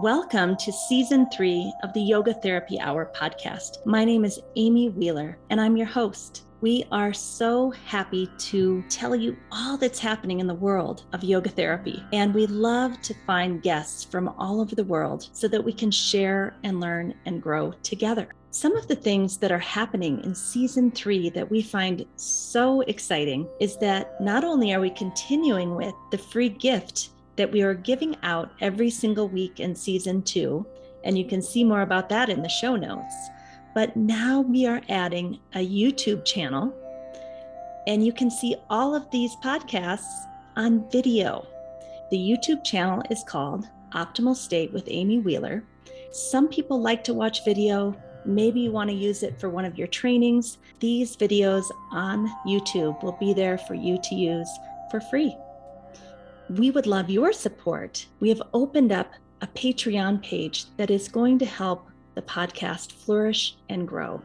Welcome to Season 3 of the Yoga Therapy Hour podcast. My name is Amy Wheeler, and I'm your host. We are so happy to tell you all that's happening in the world of yoga therapy, and we love to find guests from all over the world so that we can share and learn and grow together. Some of the things that are happening in Season 3 that we find so exciting is that not only are we continuing with the free gift that we are giving out every single week in Season 2, and you can see more about that in the show notes. But now we are adding a YouTube channel, and you can see all of these podcasts on video. The YouTube channel is called Optimal State with Amy Wheeler. Some people like to watch video. Maybe you want to use it for one of your trainings. These videos on YouTube will be there for you to use for free. We would love your support. We have opened up a Patreon page that is going to help the podcast flourish and grow.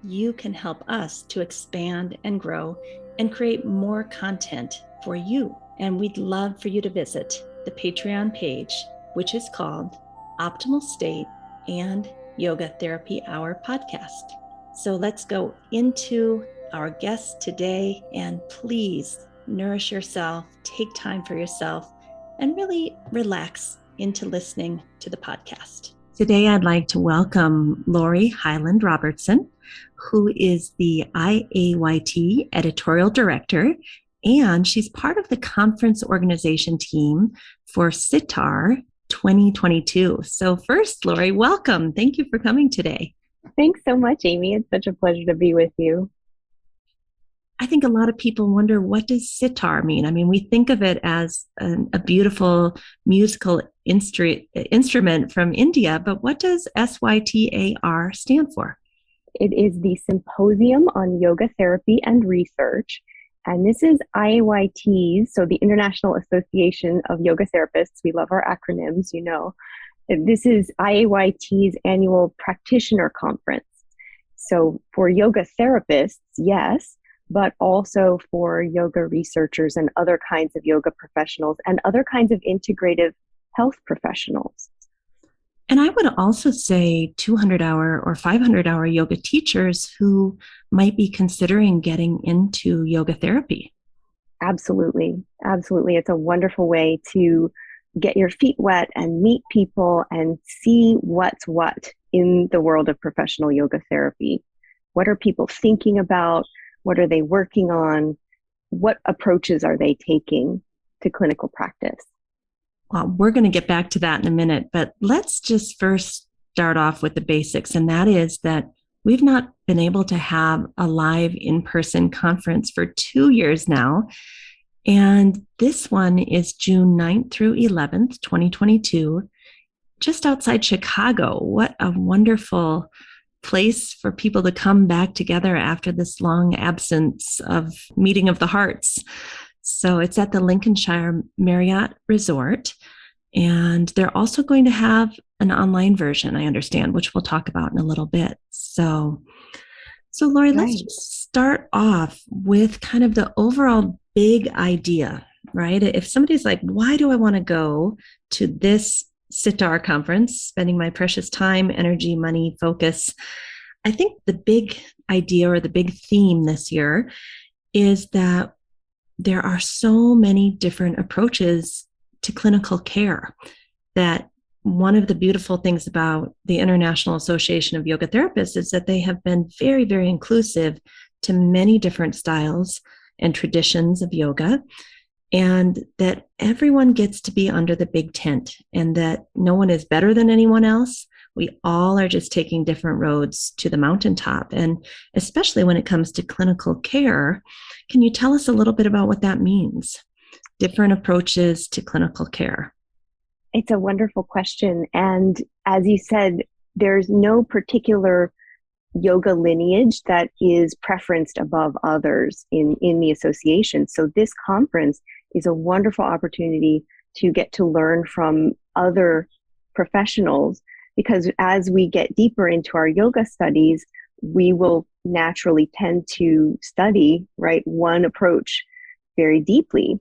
You can help us to expand and grow and create more content for you. And we'd love for you to visit the Patreon page, which is called Optimal State and Yoga Therapy Hour podcast. So let's go into our guest today, and please nourish yourself, take time for yourself, and really relax into listening to the podcast. Today, I'd like to welcome Lori Highland Robertson, who is the IAYT editorial director, and she's part of the conference organization team for SITAR 2022. So first, Lori, welcome. Thank you for coming today. Thanks so much, Amy. It's such a pleasure to be with you. I think a lot of people wonder, what does sitar mean? I mean, we think of it as a beautiful musical instrument from India, but what does SYTAR stand for? It is the Symposium on Yoga Therapy and Research, and this is IAYT's, so the International Association of Yoga Therapists. We love our acronyms, you know. This is IAYT's annual practitioner conference. So for yoga therapists, yes, but also for yoga researchers and other kinds of yoga professionals and other kinds of integrative health professionals. And I would also say 200-hour or 500-hour yoga teachers who might be considering getting into yoga therapy. Absolutely. Absolutely. It's a wonderful way to get your feet wet and meet people and see what's what in the world of professional yoga therapy. What are people thinking about? What are they working on? What approaches are they taking to clinical practice? Well, we're going to get back to that in a minute, but let's just first start off with the basics. And that is that we've not been able to have a live in-person conference for 2 years now. And this one is June 9th through 11th, 2022, just outside Chicago. What a wonderful place for people to come back together after this long absence of meeting of the hearts. So it's at the Lincolnshire Marriott Resort, and they're also going to have an online version, I understand, which we'll talk about in a little bit. So Lori, let's just start off with kind of the overall big idea, right? If somebody's like, why do I want to go to this SITAR conference, spending my precious time, energy, money, focus? I think the big idea or the big theme this year is that there are so many different approaches to clinical care, that one of the beautiful things about the International Association of Yoga Therapists is that they have been very, very inclusive to many different styles and traditions of yoga, and that everyone gets to be under the big tent, and that no one is better than anyone else. We all are just taking different roads to the mountaintop. And especially when it comes to clinical care, can you tell us a little bit about what that means? Different approaches to clinical care. It's a wonderful question. And as you said, there's no particular yoga lineage that is preferenced above others in the association. So this conference is a wonderful opportunity to get to learn from other professionals, because as we get deeper into our yoga studies, we will naturally tend to study, right, one approach very deeply.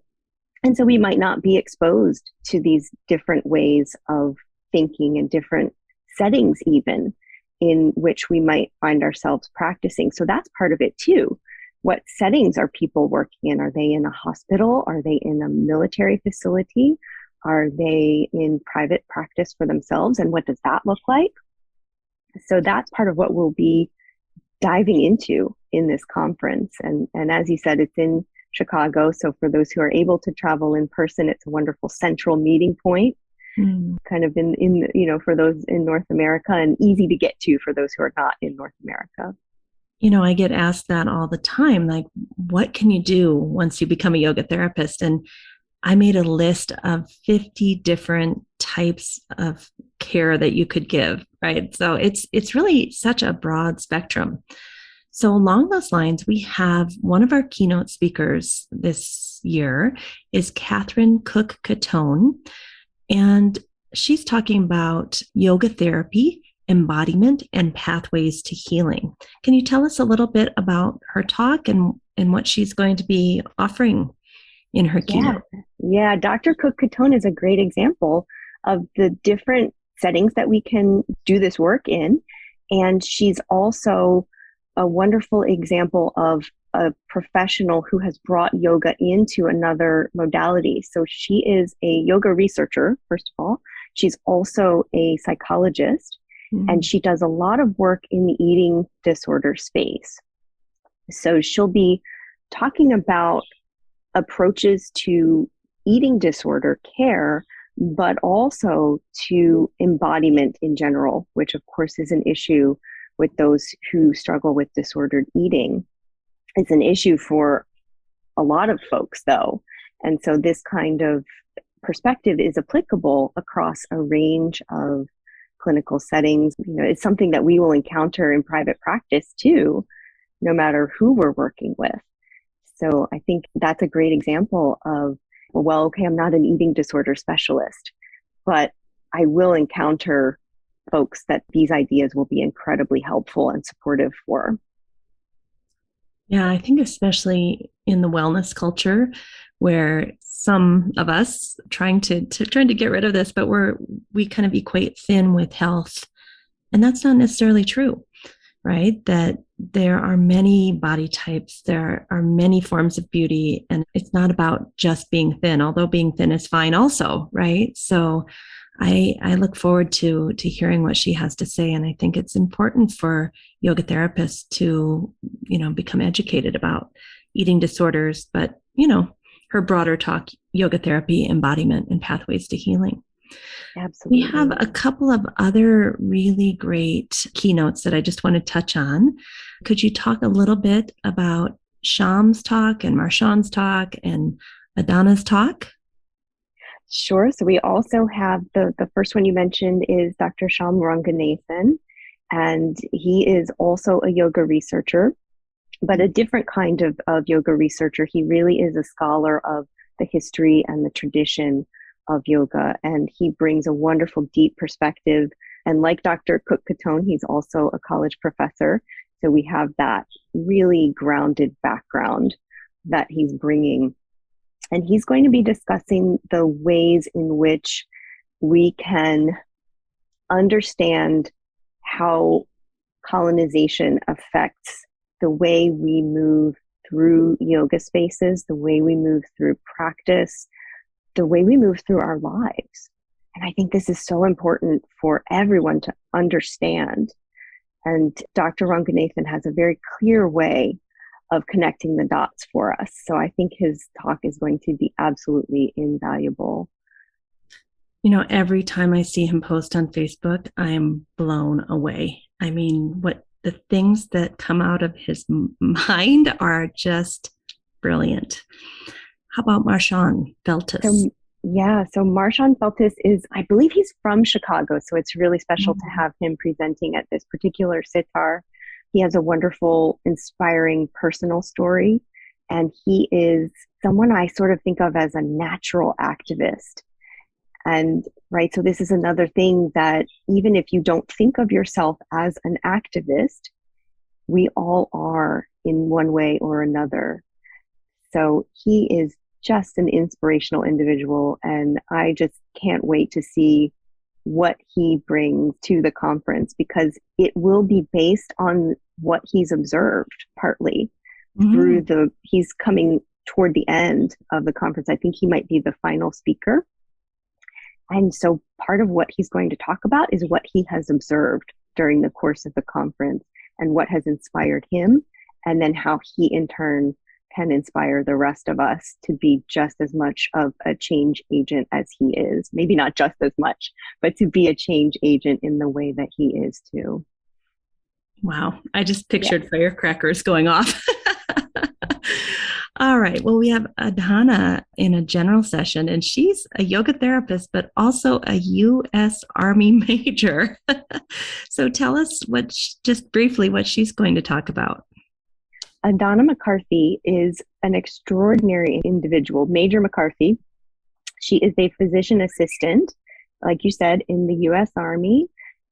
And so we might not be exposed to these different ways of thinking and different settings even in which we might find ourselves practicing. So that's part of it too. What settings are people working in? Are they in a hospital? Are they in a military facility? Are they in private practice for themselves? And what does that look like? So that's part of what we'll be diving into in this conference. And as you said, it's in Chicago. So for those who are able to travel in person, it's a wonderful central meeting point, kind of in, for those in North America, and easy to get to for those who are not in North America. I get asked that all the time, like, what can you do once you become a yoga therapist? And I made a list of 50 different types of care that you could give, right? So it's really such a broad spectrum. So along those lines, we have one of our keynote speakers this year is Catherine Cook-Catone, and she's talking about yoga therapy, embodiment, and pathways to healing. Can you tell us a little bit about her talk and what she's going to be offering in her keynote? Yeah, Dr. Cook-Catone is a great example of the different settings that we can do this work in. And she's also a wonderful example of a professional who has brought yoga into another modality. So she is a yoga researcher, first of all. She's also a psychologist, and she does a lot of work in the eating disorder space. So she'll be talking about approaches to eating disorder care, but also to embodiment in general, which of course is an issue with those who struggle with disordered eating. It's an issue for a lot of folks though. And so this kind of perspective is applicable across a range of clinical settings. It's something that we will encounter in private practice too, no matter who we're working with. So I think that's a great example of, well, okay, I'm not an eating disorder specialist, but I will encounter folks that these ideas will be incredibly helpful and supportive for. Yeah, I think especially in the wellness culture, where some of us trying to get rid of this, but we kind of equate thin with health, and that's not necessarily true, right? That there are many body types, there are many forms of beauty, and it's not about just being thin, although being thin is fine also, right? So I look forward to hearing what she has to say. And I think it's important for yoga therapists to, become educated about eating disorders, but, her broader talk, yoga therapy, embodiment, and pathways to healing. Absolutely. We have a couple of other really great keynotes that I just want to touch on. Could you talk a little bit about Sham's talk and Marshawn's talk and Adana's talk? Sure. So we also have the first one you mentioned is Dr. Sham Ranganathan, and he is also a yoga researcher, but a different kind of yoga researcher. He really is a scholar of the history and the tradition of yoga, and he brings a wonderful deep perspective. And like Dr. Cook-Catone, he's also a college professor. So we have that really grounded background that he's bringing. And he's going to be discussing the ways in which we can understand how colonization affects the way we move through yoga spaces, the way we move through practice, the way we move through our lives. And I think this is so important for everyone to understand. And Dr. Ranganathan has a very clear way of connecting the dots for us. So I think his talk is going to be absolutely invaluable. Every time I see him post on Facebook, I am blown away. I mean, what the things that come out of his mind are just brilliant. How about Marshawn Feltus? So Marshawn Feltus is, I believe he's from Chicago, so it's really special to have him presenting at this particular sitar. He has a wonderful, inspiring personal story, and he is someone I sort of think of as a natural activist. And right, so this is another thing that even if you don't think of yourself as an activist, we all are in one way or another. So he is just an inspirational individual, and I just can't wait to see what he brings to the conference, because it will be based on what he's observed partly through he's coming toward the end of the conference. I think he might be the final speaker. And so part of what he's going to talk about is what he has observed during the course of the conference and what has inspired him, and then how he in turn can inspire the rest of us to be just as much of a change agent as he is. Maybe not just as much, but to be a change agent in the way that he is too. Wow. I just pictured firecrackers going off. All right. Well, we have Adhana in a general session, and she's a yoga therapist, but also a U.S. Army major. So tell us just briefly what she's going to talk about. Adhana McCarthy is an extraordinary individual. Major McCarthy. She is a physician assistant, like you said, in the U.S. Army,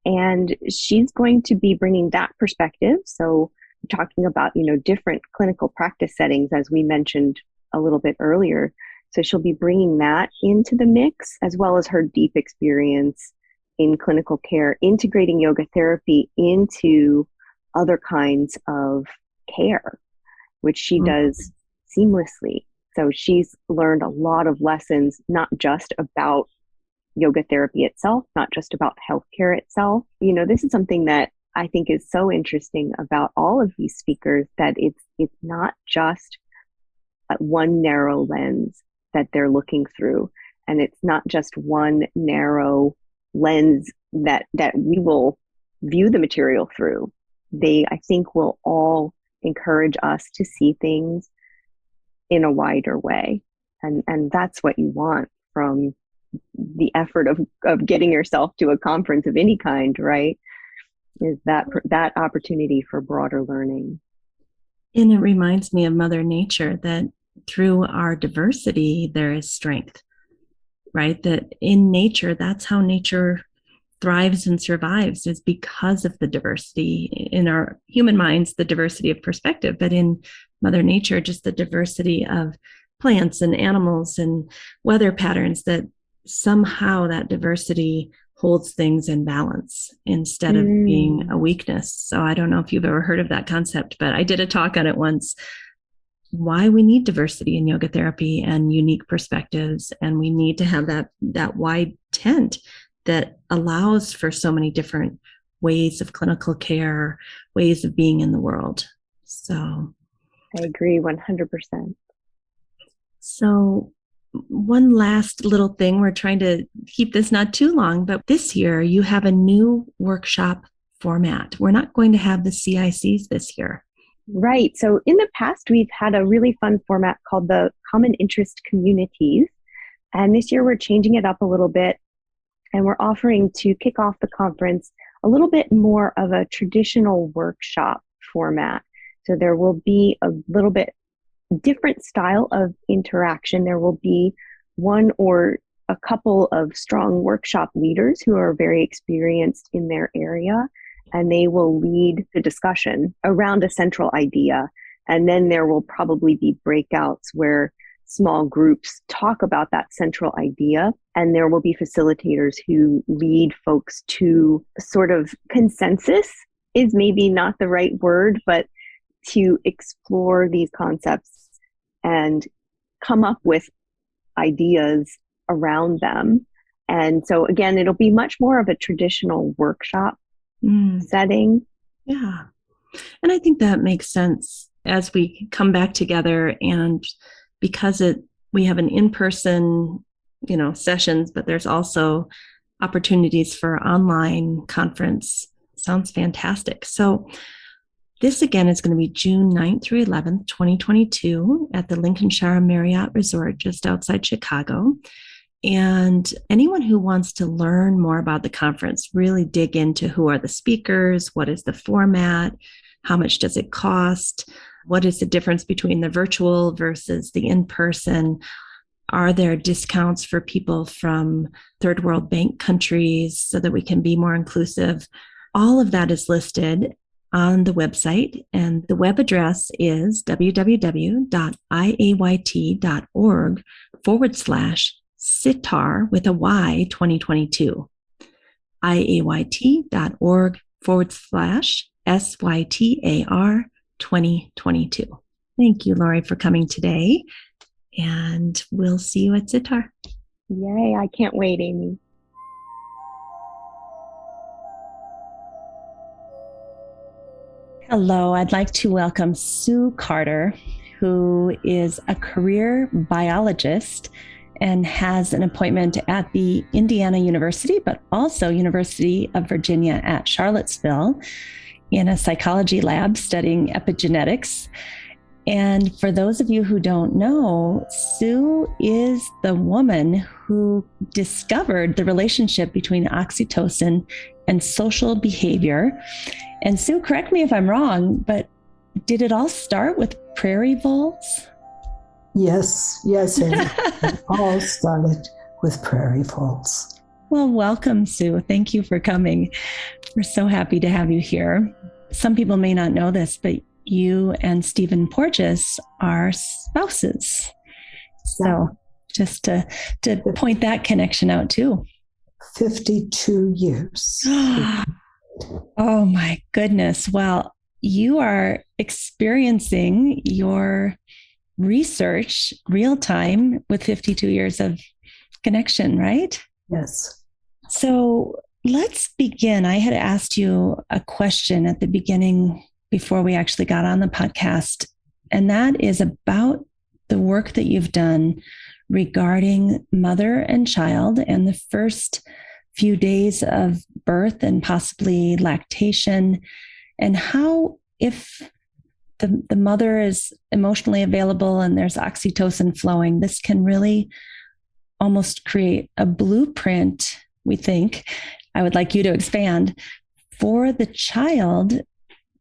and she's going to be bringing that perspective. So talking about, different clinical practice settings, as we mentioned a little bit earlier. So she'll be bringing that into the mix, as well as her deep experience in clinical care, integrating yoga therapy into other kinds of care, which she does seamlessly. So she's learned a lot of lessons, not just about yoga therapy itself, not just about healthcare itself. This is something that I think is so interesting about all of these speakers, that it's not just one narrow lens that they're looking through, and it's not just one narrow lens that we will view the material through. They, I think, will all encourage us to see things in a wider way, and that's what you want from the effort of getting yourself to a conference of any kind, right? Is that opportunity for broader learning. And it reminds me of Mother Nature, that through our diversity, there is strength, right? That in nature, that's how nature thrives and survives, is because of the diversity. In our human minds, the diversity of perspective, but in Mother Nature, just the diversity of plants and animals and weather patterns, that somehow that diversity holds things in balance instead of being a weakness. So I don't know if you've ever heard of that concept, but I did a talk on it once, why we need diversity in yoga therapy and unique perspectives. And we need to have that wide tent that allows for so many different ways of clinical care, ways of being in the world. So I agree 100%. So one last little thing, we're trying to keep this not too long, but this year you have a new workshop format. We're not going to have the CICs this year. Right. So in the past, we've had a really fun format called the Common Interest Communities. And this year we're changing it up a little bit, and we're offering to kick off the conference a little bit more of a traditional workshop format. So there will be a little bit different style of interaction. There will be one or a couple of strong workshop leaders who are very experienced in their area, and they will lead the discussion around a central idea. And then there will probably be breakouts where small groups talk about that central idea, and there will be facilitators who lead folks to sort of consensus is maybe not the right word, but to explore these concepts and come up with ideas around them. And so again, it'll be much more of a traditional workshop setting. Yeah. And I think that makes sense as we come back together, and because we have an in-person, sessions, but there's also opportunities for online conference. Sounds fantastic. So this again is going to be June 9th through 11th, 2022 at the Lincolnshire Marriott Resort just outside Chicago. And anyone who wants to learn more about the conference, really dig into who are the speakers, what is the format, how much does it cost, what is the difference between the virtual versus the in-person, are there discounts for people from third world bank countries so that we can be more inclusive? All of that is listed on the website, and the web address is www.iayt.org/SITAR with a Y 2022. iayt.org/SYTAR 2022. Thank you, Lori, for coming today. And we'll see you at Sitar. Yay, I can't wait, Amy. Hello, I'd like to welcome Sue Carter, who is a career biologist and has an appointment at the Indiana University, but also University of Virginia at Charlottesville in a psychology lab studying epigenetics. And for those of you who don't know, Sue is the woman who discovered the relationship between oxytocin and social behavior. And Sue, correct me if I'm wrong, but did it all start with prairie voles? Yes, it all started with prairie voles. Well, welcome, Sue. Thank you for coming. We're so happy to have you here. Some people may not know this, but you and Stephen Porges are spouses. So just to point that connection out too. 52 years. Oh my goodness. Well, you are experiencing your research real time with 52 years of connection, right? Yes. So let's begin. I had asked you a question at the beginning before we actually got on the podcast, and that is about the work that you've done regarding mother and child and the first few days of birth and possibly lactation, and how, if the mother is emotionally available and there's oxytocin flowing, this can really almost create a blueprint, we think. I would like you to expand, for the child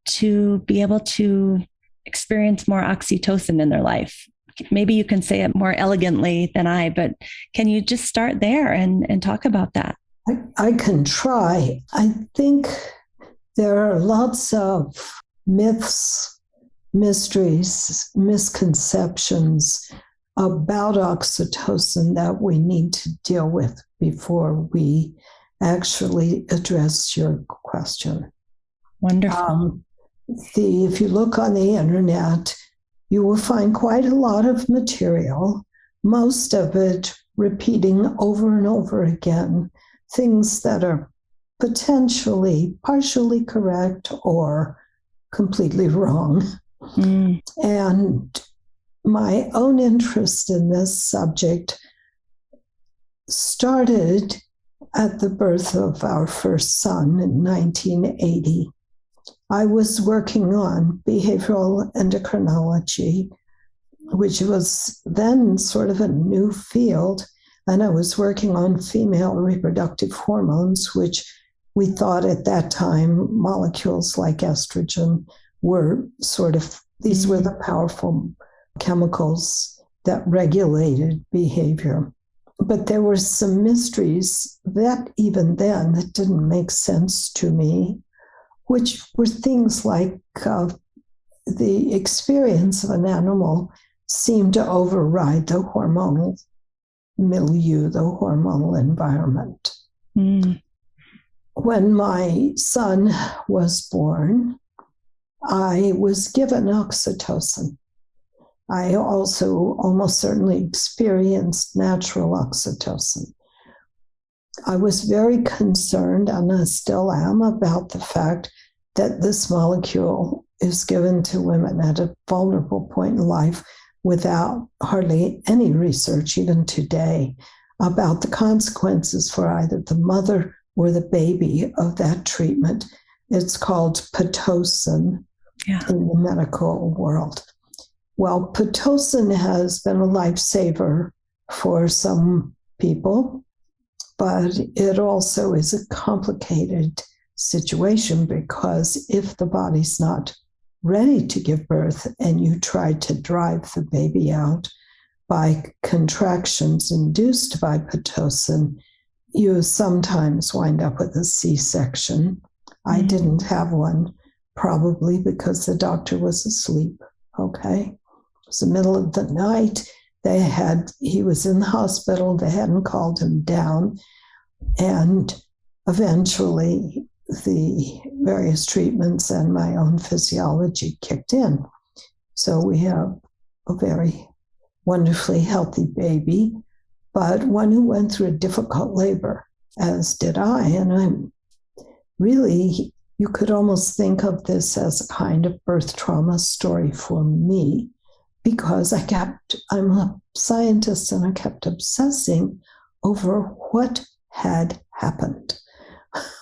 to be able to experience more oxytocin in their life. Maybe you can say it more elegantly than I, but can you just start there and talk about that? I can try. I think there are lots of myths, mysteries, misconceptions about oxytocin that we need to deal with before we actually address your question. Wonderful. If you look on the internet, you will find quite a lot of material, most of it repeating over and over again things that are potentially partially correct or completely wrong. And my own interest in this subject started at the birth of our first son in 1980. I was working on behavioral endocrinology, which was then sort of a new field. And I was working on female reproductive hormones, which we thought at that time molecules like estrogen were these were the powerful chemicals that regulated behavior. But there were some mysteries that even then that didn't make sense to me, which were things like the experience of an animal seemed to override the hormonal milieu, the hormonal environment. When my son was born, I was given oxytocin. I also almost certainly experienced natural oxytocin. I was very concerned, and I still am, about the fact that this molecule is given to women at a vulnerable point in life without hardly any research, even today, about the consequences for either the mother or the baby of that treatment. It's called Pitocin in the medical world. Well, Pitocin has been a lifesaver for some people, but it also is a complicated situation, because if the body's not ready to give birth and you try to drive the baby out by contractions induced by Pitocin, you sometimes wind up with a C-section. I didn't have one, probably because the doctor was asleep. Okay. It was the middle of the night. He was in the hospital. They hadn't called him down. And eventually the various treatments and my own physiology kicked in. So we have a very wonderfully healthy baby, but one who went through a difficult labor, as did I. And I'm really, you could almost think of this as a kind of birth trauma story for me, because I'm a scientist and I kept obsessing over what had happened.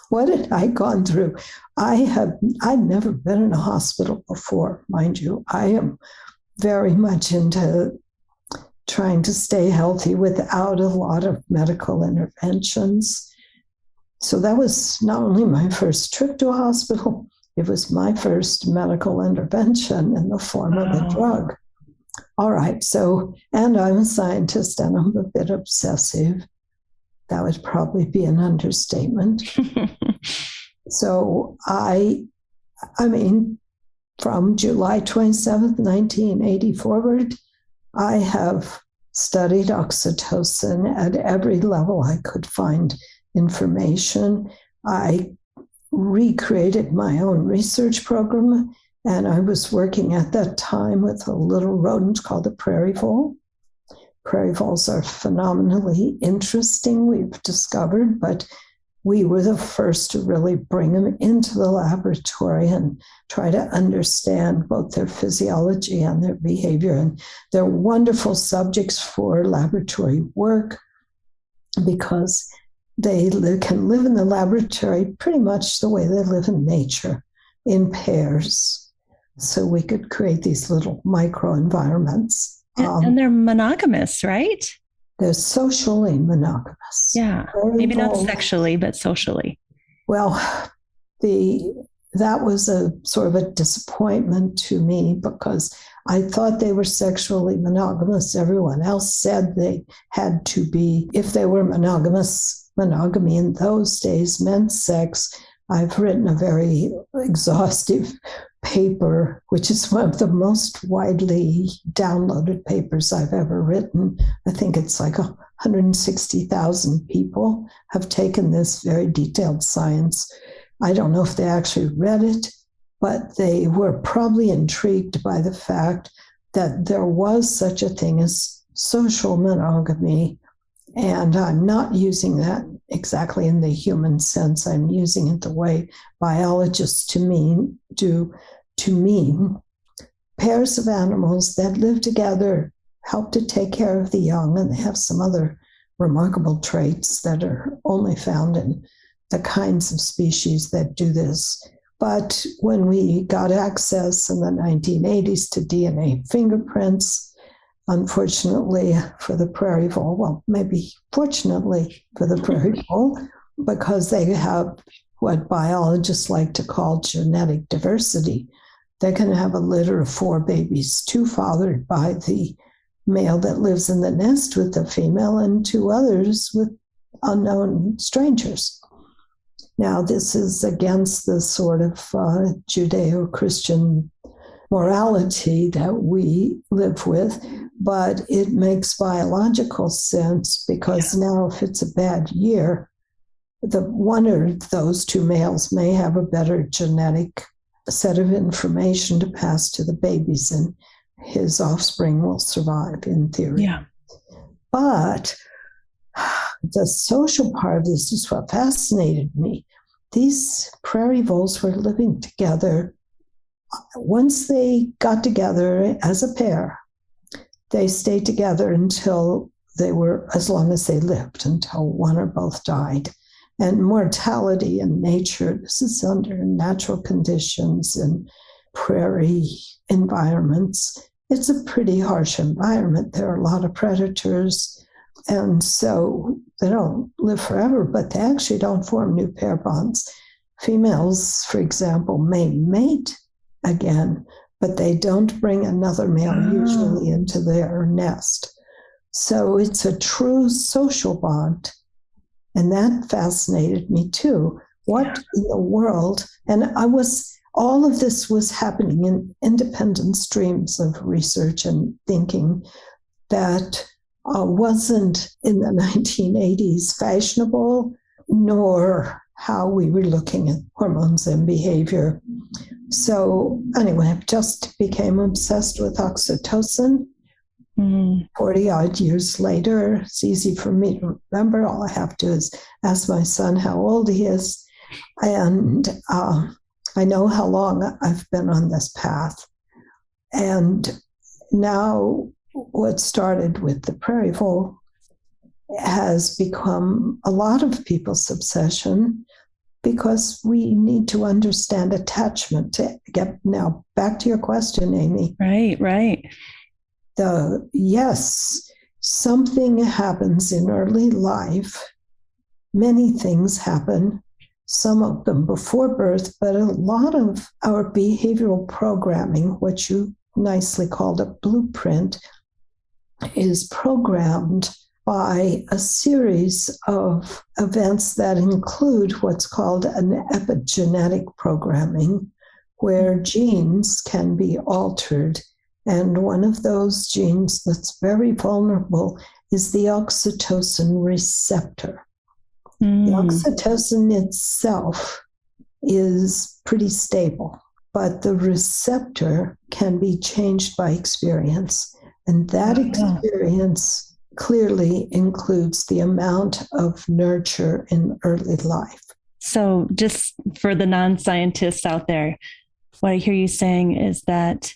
What had I gone through? I'd never been in a hospital before, mind you. I am very much into trying to stay healthy without a lot of medical interventions. So that was not only my first trip to a hospital, it was my first medical intervention in the form of a drug. All right, and I'm a scientist and I'm a bit obsessive. That would probably be an understatement. So I mean, from July 27th, 1980 forward, I have studied oxytocin at every level I could find information. I recreated my own research program, and I was working at that time with a little rodent called the prairie vole. Prairie voles are phenomenally interesting, we've discovered, but we were the first to really bring them into the laboratory and try to understand both their physiology and their behavior. And they're wonderful subjects for laboratory work because they can live in the laboratory pretty much the way they live in nature, in pairs. So we could create these little microenvironments. And they're monogamous, right? They're socially monogamous. Yeah, maybe not sexually, but socially. Well, that was a sort of a disappointment to me because I thought they were sexually monogamous. Everyone else said they had to be. If they were monogamous, monogamy in those days meant sex. I've written a very exhaustive paper, which is one of the most widely downloaded papers I've ever written. I think it's like 160,000 people have taken this very detailed science. I don't know if they actually read it, but they were probably intrigued by the fact that there was such a thing as social monogamy. And I'm not using that exactly in the human sense. I'm using it the way biologists to mean pairs of animals that live together, help to take care of the young, and they have some other remarkable traits that are only found in the kinds of species that do this. But when we got access in the 1980s to DNA fingerprints, unfortunately for the prairie vole, well, maybe fortunately for the prairie vole, because they have what biologists like to call genetic diversity. They can have a litter of 4 babies, 2 fathered by the male that lives in the nest with the female and 2 others with unknown strangers. Now, this is against the sort of Judeo-Christian morality that we live with, but it makes biological sense because now if it's a bad year, the one or those 2 males may have a better genetic set of information to pass to the babies, and his offspring will survive in theory. Yeah. But the social part of this is what fascinated me. These prairie voles were living together. Once they got together as a pair, they stayed together until they were, as long as they lived, until one or both died. And mortality in nature, this is under natural conditions in prairie environments. It's a pretty harsh environment. There are a lot of predators, and so they don't live forever, but they actually don't form new pair bonds. Females, for example, may mate again, but they don't bring another male usually into their nest. So it's a true social bond. And that fascinated me too. What in the world? And all of this was happening in independent streams of research and thinking that wasn't in the 1980s fashionable, nor how we were looking at hormones and behavior. So anyway, I just became obsessed with oxytocin. 40 odd years later, it's easy for me to remember. All I have to do is ask my son how old he is. And I know how long I've been on this path. And now what started with the prairie vole has become a lot of people's obsession, because we need to understand attachment. To get now back to your question, Amy. Right. Yes, something happens in early life. Many things happen, some of them before birth, but a lot of our behavioral programming, what you nicely called a blueprint, is programmed by a series of events that include what's called an epigenetic programming, where genes can be altered. And one of those genes that's very vulnerable is the oxytocin receptor. The oxytocin itself is pretty stable, but the receptor can be changed by experience. And that experience clearly includes the amount of nurture in early life. So just for the non-scientists out there, what I hear you saying is that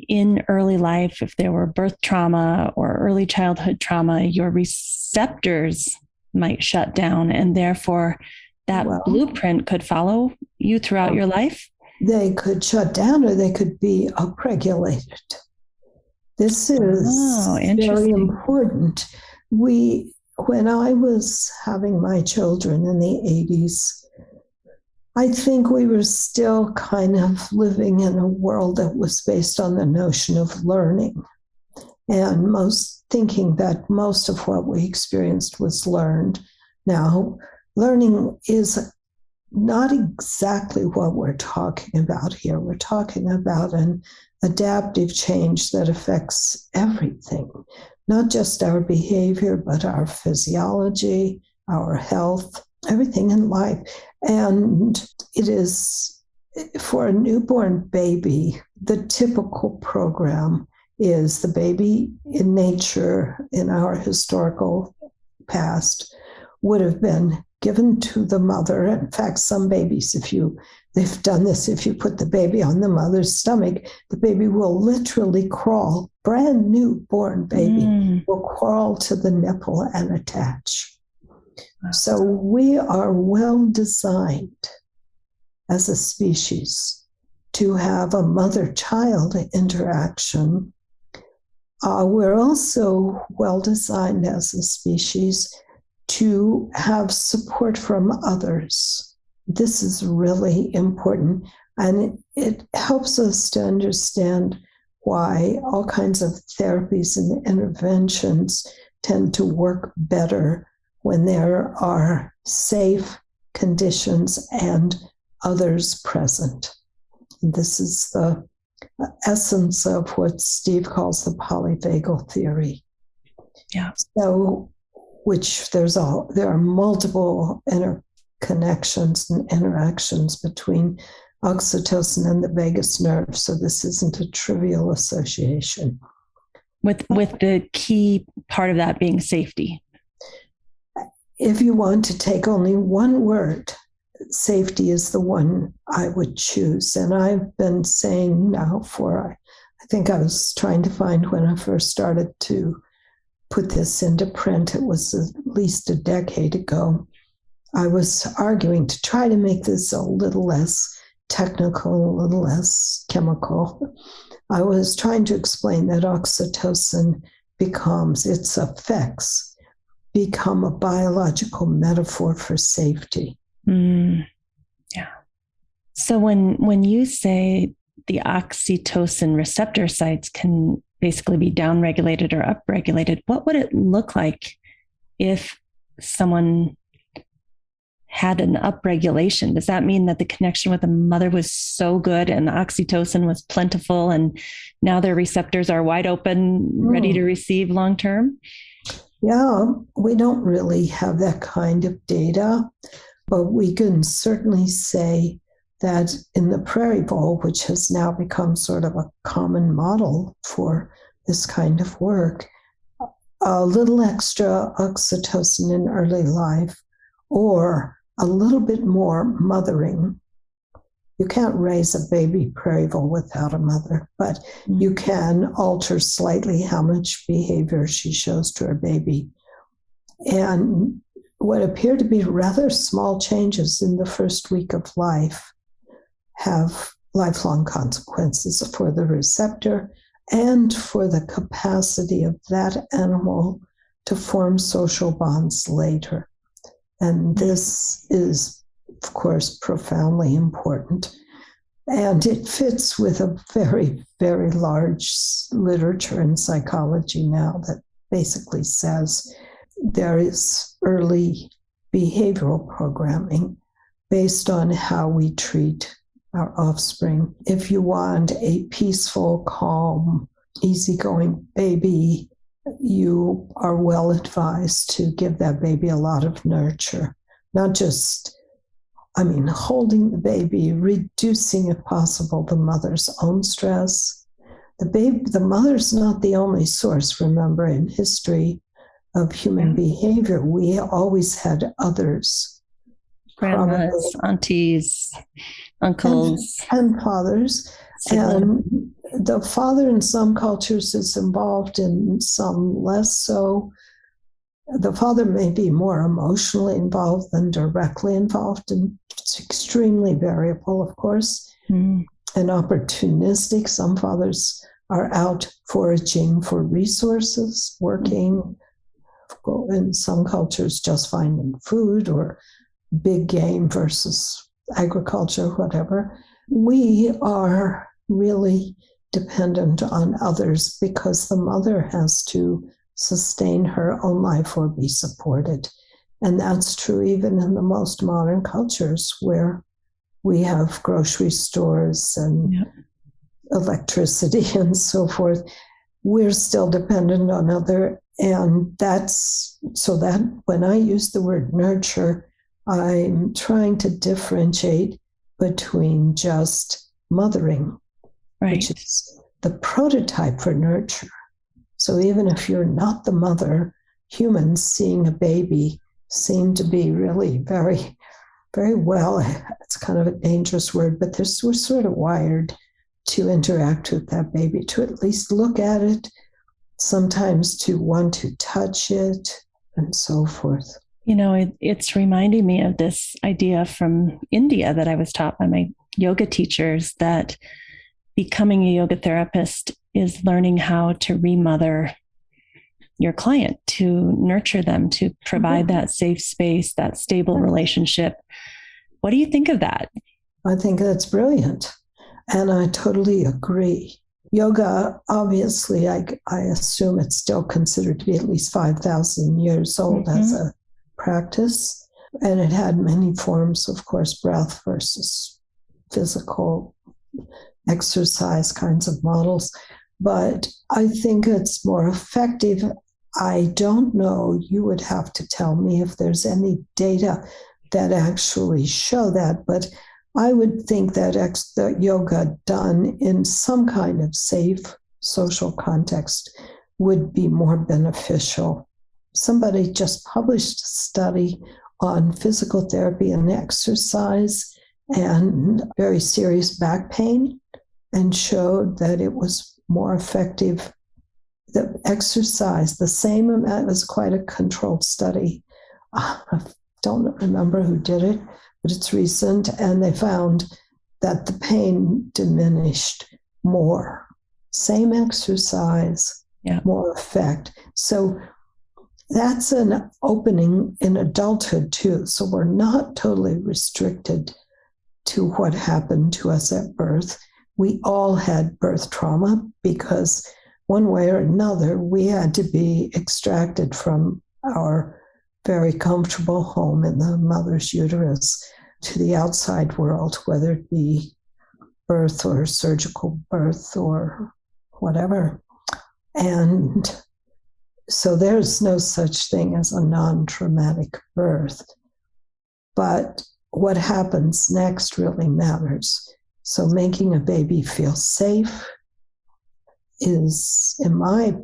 in early life, if there were birth trauma or early childhood trauma, your receptors might shut down, and therefore that blueprint could follow you throughout your life? They could shut down, or they could be upregulated. This is very important. When I was having my children in the 80s, I think we were still kind of living in a world that was based on the notion of learning, and thinking that most of what we experienced was learned. Now, learning is not exactly what we're talking about here. We're talking about an adaptive change that affects everything, not just our behavior, but our physiology, our health, everything in life. And it is, for a newborn baby, the typical program is the baby in nature, in our historical past, would have been given to the mother. In fact, some babies, they've done this, if you put the baby on the mother's stomach, the baby will literally crawl, brand new born baby, will crawl to the nipple and attach. So we are well designed as a species to have a mother-child interaction. We're also well designed as a species to have support from others. This is really important, and it helps us to understand why all kinds of therapies and interventions tend to work better when there are safe conditions and others present. This is the essence of what Steve calls the polyvagal theory. Yeah. So, there are multiple interconnections and interactions between oxytocin and the vagus nerve. So this isn't a trivial association. With the key part of that being safety. If you want to take only one word, safety is the one I would choose. And I've been saying now I think I was trying to find when I first started to put this into print, it was at least a decade ago. I was arguing to try to make this a little less technical, a little less chemical. I was trying to explain that oxytocin its effects become a biological metaphor for safety. Yeah. So when you say the oxytocin receptor sites can basically be downregulated or upregulated, what would it look like if someone had an upregulation? Does that mean that the connection with the mother was so good and the oxytocin was plentiful and now their receptors are wide open, ready to receive long term? Yeah, we don't really have that kind of data. But we can certainly say that in the Prairie Bowl, which has now become sort of a common model for this kind of work, a little extra oxytocin in early life or a little bit more mothering. You can't raise a baby Prairie Bowl without a mother, but you can alter slightly how much behavior she shows to her baby. And what appear to be rather small changes in the first week of life have lifelong consequences for the receptor and for the capacity of that animal to form social bonds later. And this is, of course, profoundly important. And it fits with a very, very large literature in psychology now that basically says there is early behavioral programming based on how we treat our offspring. If you want a peaceful, calm, easygoing baby, you are well advised to give that baby a lot of nurture, not just, holding the baby, reducing, if possible, the mother's own stress. The mother's not the only source, remember, in history of human behavior. We always had others. Grandmas, aunties, uncles. And fathers. Siblings. And the father in some cultures is involved, in some less so. The father may be more emotionally involved than directly involved, and it's extremely variable, of course, and opportunistic. Some fathers are out foraging for resources, working, in some cultures just finding food or big game versus agriculture, whatever. We are really dependent on others because the mother has to sustain her own life or be supported. And that's true even in the most modern cultures where we have grocery stores and electricity and so forth. We're still dependent on other. And that's so that when I use the word nurture, I'm trying to differentiate between just mothering, which is the prototype for nurture. So even if you're not the mother, humans seeing a baby seem to be really very, very well, it's kind of a dangerous word, but we're sort of wired to interact with that baby, to at least look at it, sometimes to want to touch it, and so forth. It's reminding me of this idea from India that I was taught by my yoga teachers, that becoming a yoga therapist is learning how to remother your client, to nurture them, to provide that safe space, that stable relationship. What do you think of that? I think that's brilliant. And I totally agree. Yoga, obviously, I assume it's still considered to be at least 5,000 years old as a practice. And it had many forms, of course, breath versus physical exercise kinds of models. But I think it's more effective. I don't know, you would have to tell me if there's any data that actually show that, but I would think that yoga done in some kind of safe social context would be more beneficial. Somebody just published a study on physical therapy and exercise and very serious back pain, and showed that it was more effective. The exercise, the same amount, it was quite a controlled study. I don't remember who did it, but it's recent, and they found that the pain diminished more. Same exercise, more effect. So that's an opening in adulthood too. So we're not totally restricted to what happened to us at birth. We all had birth trauma because one way or another, we had to be extracted from our very comfortable home in the mother's uterus to the outside world, whether it be birth or surgical birth or whatever. And so there's no such thing as a non-traumatic birth. but what happens next really matters. So making a baby feel safe is, in my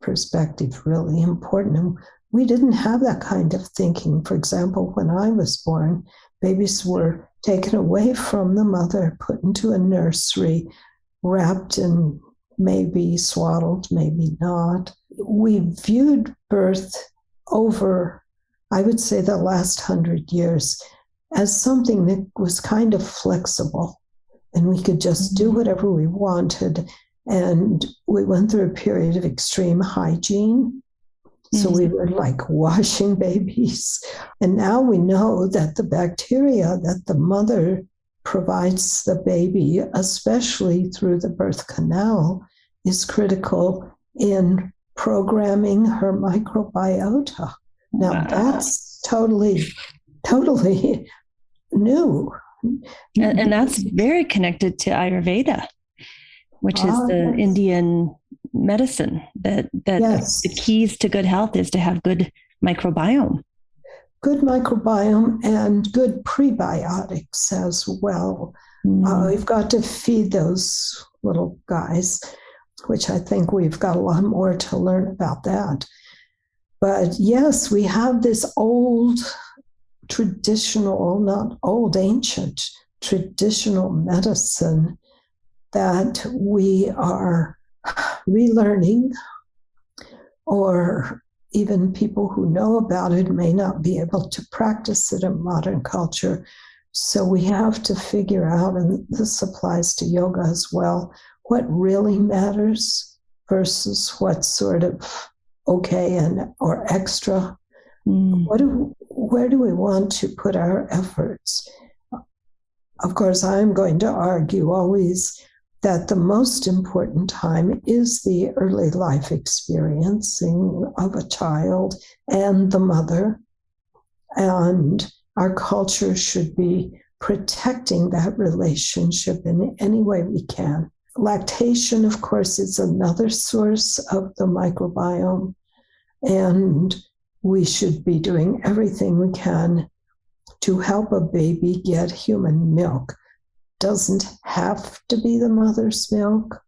perspective, really important. And we didn't have that kind of thinking. For example, when I was born, babies were taken away from the mother, put into a nursery, wrapped in maybe swaddled, maybe not. We viewed birth over, I would say, the last 100 years as something that was kind of flexible, and we could just do whatever we wanted. And we went through a period of extreme hygiene. So we were like washing babies. And now we know that the bacteria that the mother provides the baby, especially through the birth canal, is critical in programming her microbiota. Now, that's totally new. And that's very connected to Ayurveda, which is the Indian medicine, that yes. The keys to good health is to have good microbiome. Good microbiome and good prebiotics as well. We've got to feed those little guys, which I think we've got a lot more to learn about that. But yes, we have this old traditional, not old, ancient traditional medicine that we are relearning, or even people who know about it may not be able to practice it in modern culture. So we have to figure out, and this applies to yoga as well, what really matters versus what's sort of okay and or extra. Where do we want to put our efforts? Of course, I'm going to argue always that the most important time is the early life experiencing of a child and the mother. And our culture should be protecting that relationship in any way we can. Lactation, of course, is another source of the microbiome. And we should be doing everything we can to help a baby get human milk. Doesn't have to be the mother's milk,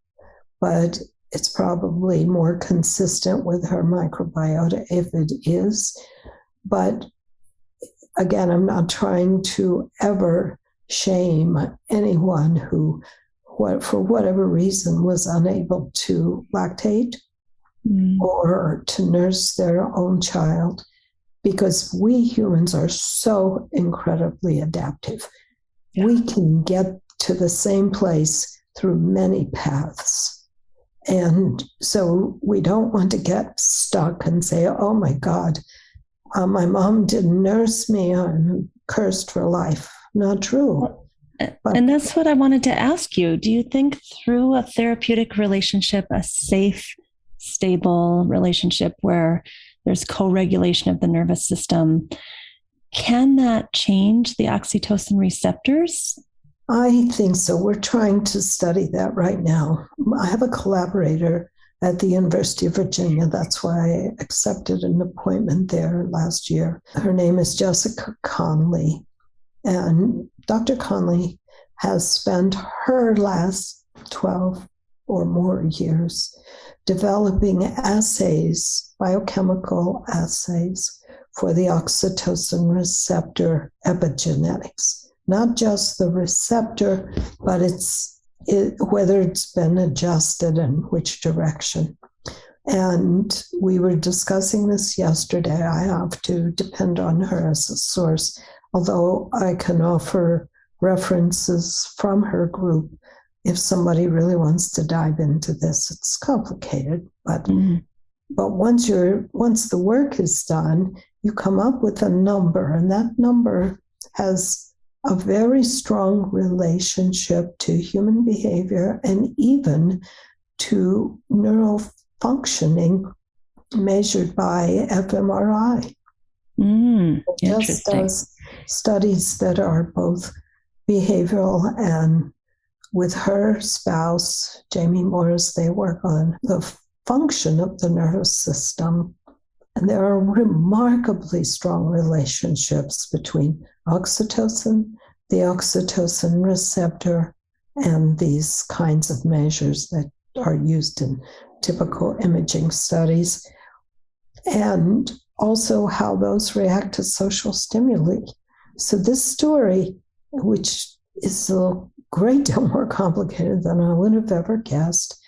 but it's probably more consistent with her microbiota if it is. But again, I'm not trying to ever shame anyone who, for whatever reason, was unable to lactate or to nurse their own child, because we humans are so incredibly adaptive. Yeah. We can get to the same place through many paths. And so we don't want to get stuck and say, oh my God, my mom didn't nurse me, I'm cursed for life. Not true. And that's what I wanted to ask you. Do you think through a therapeutic relationship, a safe, stable relationship where there's co-regulation of the nervous system, can that change the oxytocin receptors? I think so. We're trying to study that right now. I have a collaborator at the University of Virginia. That's why I accepted an appointment there last year. Her name is Jessica Conley. And Dr. Conley has spent her last 12 or more years developing assays, biochemical assays, for the oxytocin receptor epigenetics. Not just the receptor, but whether it's been adjusted and which direction. And we were discussing this yesterday. I have to depend on her as a source, although I can offer references from her group if somebody really wants to dive into this. It's complicated, but once the work is done, you come up with a number, and that number has a very strong relationship to human behavior and even to neural functioning measured by fMRI. Just does studies that are both behavioral, and with her spouse, Jamie Morris, they work on the function of the nervous system And there are remarkably strong relationships between oxytocin, the oxytocin receptor, and these kinds of measures that are used in typical imaging studies, and also how those react to social stimuli. So this story, which is a great deal more complicated than I would have ever guessed,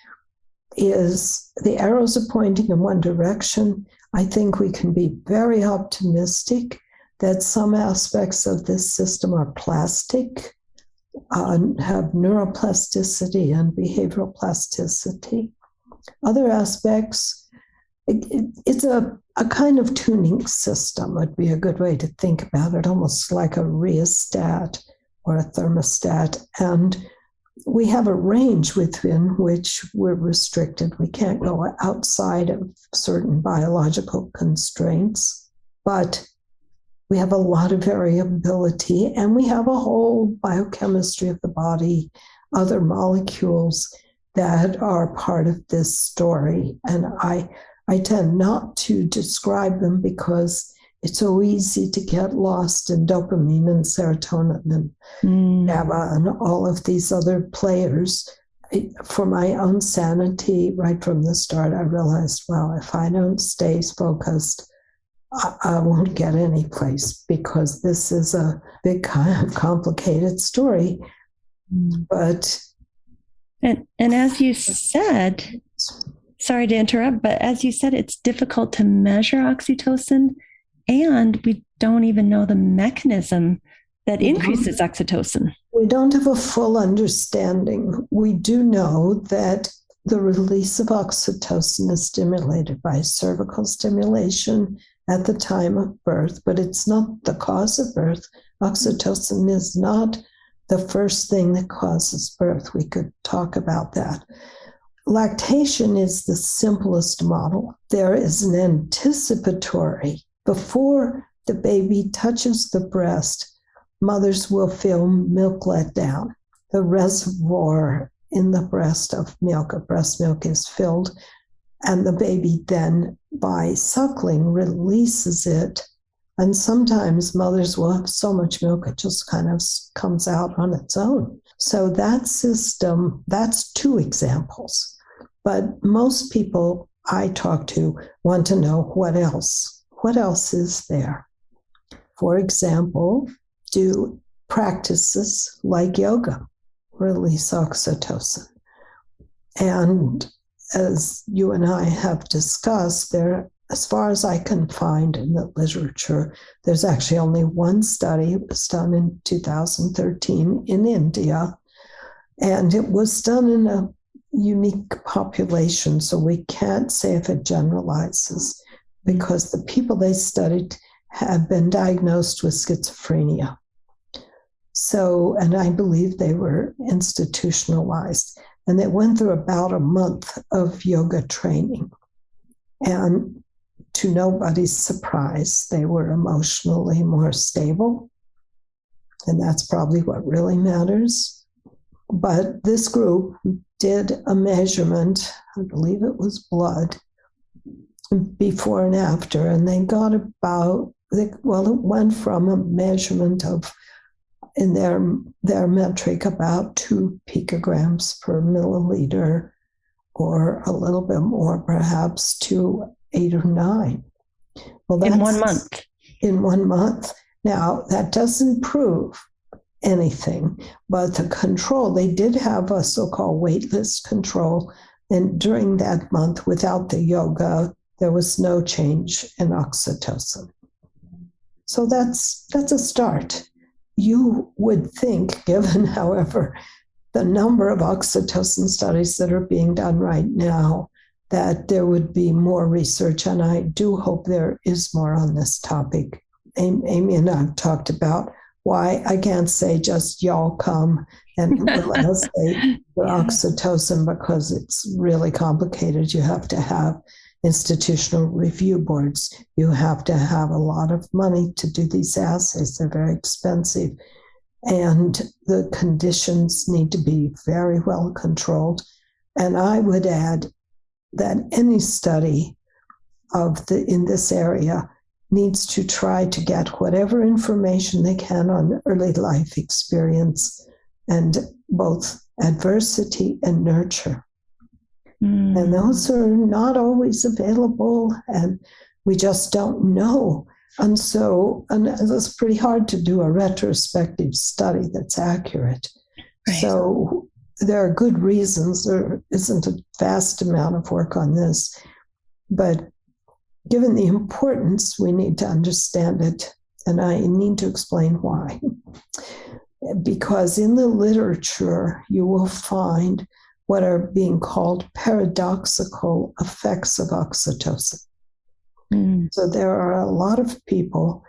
is the arrows are pointing in one direction. I think we can be very optimistic that some aspects of this system are plastic, have neuroplasticity and behavioral plasticity. Other aspects, it's a kind of tuning system would be a good way to think about it, almost like a rheostat or a thermostat. And we have a range within which we're restricted. We can't go outside of certain biological constraints, but we have a lot of variability, and we have a whole biochemistry of the body, other molecules that are part of this story. And I tend not to describe them because it's so easy to get lost in dopamine and serotonin and GABA and all of these other players. For my own sanity, right from the start, I realized, well, if I don't stay focused, I won't get any place, because this is a big kind of complicated story. But and as you said, sorry to interrupt, but as you said, it's difficult to measure oxytocin, and we don't even know the mechanism that increases oxytocin. We don't have a full understanding. We do know that the release of oxytocin is stimulated by cervical stimulation at the time of birth, but it's not the cause of birth. Oxytocin is not the first thing that causes birth. We could talk about that. Lactation is the simplest model. There is an anticipatory. Before the baby touches the breast, mothers will feel milk let down. The reservoir in the breast of milk, of breast milk, is filled, and the baby then, by suckling, releases it. And sometimes mothers will have so much milk it just kind of comes out on its own. So that system, that's two examples. But most people I talk to want to know what else. What else is there? For example, do practices like yoga release oxytocin? And as you and I have discussed, there, as far as I can find in the literature, there's actually only one study. It was done in 2013 in India, and it was done in a unique population, so we can't say if it generalizes, because the people they studied have been diagnosed with schizophrenia. So, and I believe they were institutionalized. And they went through about a month of yoga training. And to nobody's surprise, they were emotionally more stable. And that's probably what really matters. But this group did a measurement, I believe it was blood, before and after. And they got about, well, it went from a measurement of, in their metric, about 2 picograms per milliliter, or a little bit more, perhaps, to 8 or 9. Well, that's in 1 month. In 1 month. Now, that doesn't prove anything, but the control, they did have a so-called waitlist control, and during that month, without the yoga, there was no change in oxytocin. So that's a start. You would think, given, however, the number of oxytocin studies that are being done right now, that there would be more research, and I do hope there is more on this topic. Amy and I have talked about why I can't say just y'all come and we'll escalate the oxytocin, because it's really complicated. You have to have institutional review boards. You have to have a lot of money to do these assays. They're very expensive. And the conditions need to be very well controlled. And I would add that any study in this area needs to try to get whatever information they can on early life experience and both adversity and nurture. And those are not always available, and we just don't know. And it's pretty hard to do a retrospective study that's accurate. Right. So there are good reasons. There isn't a vast amount of work on this, but given the importance, we need to understand it, and I need to explain why. Because in the literature, you will find what are being called paradoxical effects of oxytocin. So there are a lot of people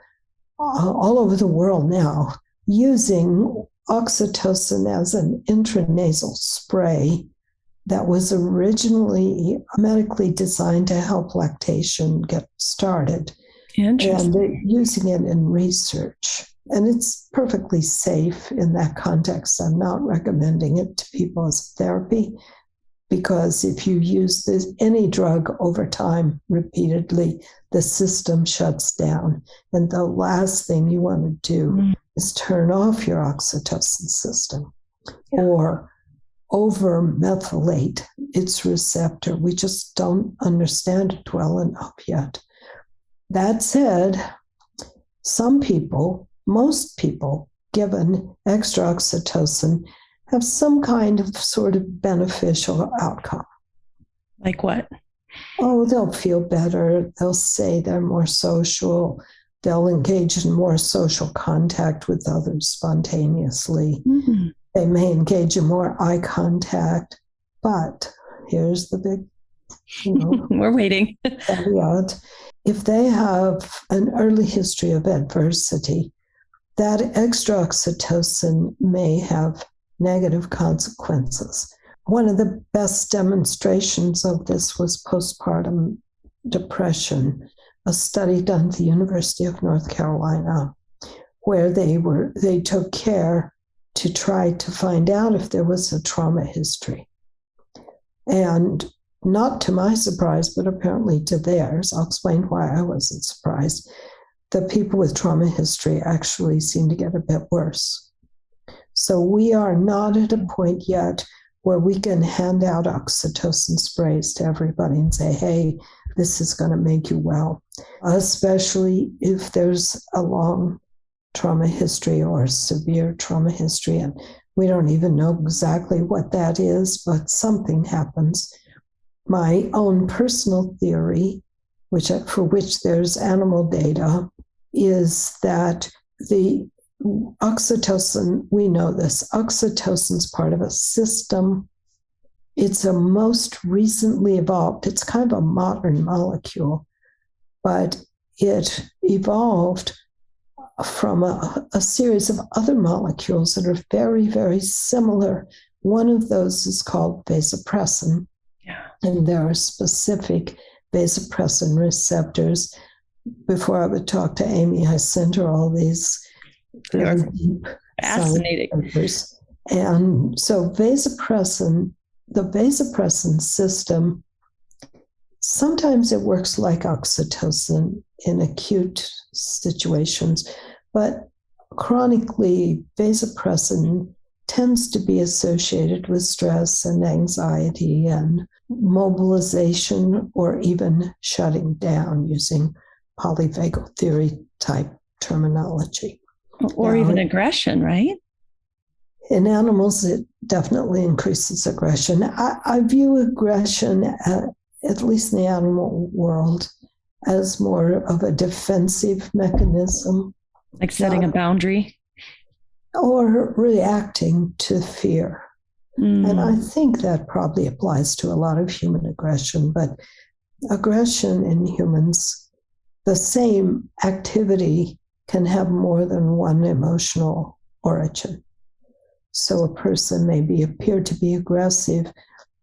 all over the world now using oxytocin as an intranasal spray that was originally medically designed to help lactation get started. And they're using it in research. And it's perfectly safe in that context. I'm not recommending it to people as therapy, because if you use any drug over time repeatedly, the system shuts down. And the last thing you want to do is turn off your oxytocin system or over-methylate its receptor. We just don't understand it well enough yet. That said, some people, most people, given extra oxytocin, have some kind of sort of beneficial outcome. Like what? Oh, they'll feel better. They'll say they're more social. They'll engage in more social contact with others spontaneously. Mm-hmm. They may engage in more eye contact. But here's the big, we're waiting. caveat. If they have an early history of adversity, that extra oxytocin may have negative consequences. One of the best demonstrations of this was postpartum depression, a study done at the University of North Carolina, where they took care to try to find out if there was a trauma history. And not to my surprise, but apparently to theirs, I'll explain why I wasn't surprised, the people with trauma history actually seem to get a bit worse. So we are not at a point yet where we can hand out oxytocin sprays to everybody and say, hey, this is going to make you well, especially if there's a long trauma history or a severe trauma history. And we don't even know exactly what that is, but something happens. My own personal theory, for which there's animal data, is that the oxytocin, we know this, oxytocin's part of a system. It's a most recently evolved, it's kind of a modern molecule, but it evolved from a series of other molecules that are very, very similar. One of those is called vasopressin. And there are specific vasopressin receptors. Before I would talk to Amy, I sent her all these really deep fascinating papers. And so the vasopressin system, sometimes it works like oxytocin in acute situations, but chronically, vasopressin tends to be associated with stress and anxiety and mobilization or even shutting down, using polyvagal theory type terminology. Or even aggression, right? In animals, it definitely increases aggression. I view aggression, at least in the animal world, as more of a defensive mechanism. Like setting a boundary? Or reacting to fear. And I think that probably applies to a lot of human aggression, but aggression in humans, the same activity can have more than one emotional origin. So a person may appear to be aggressive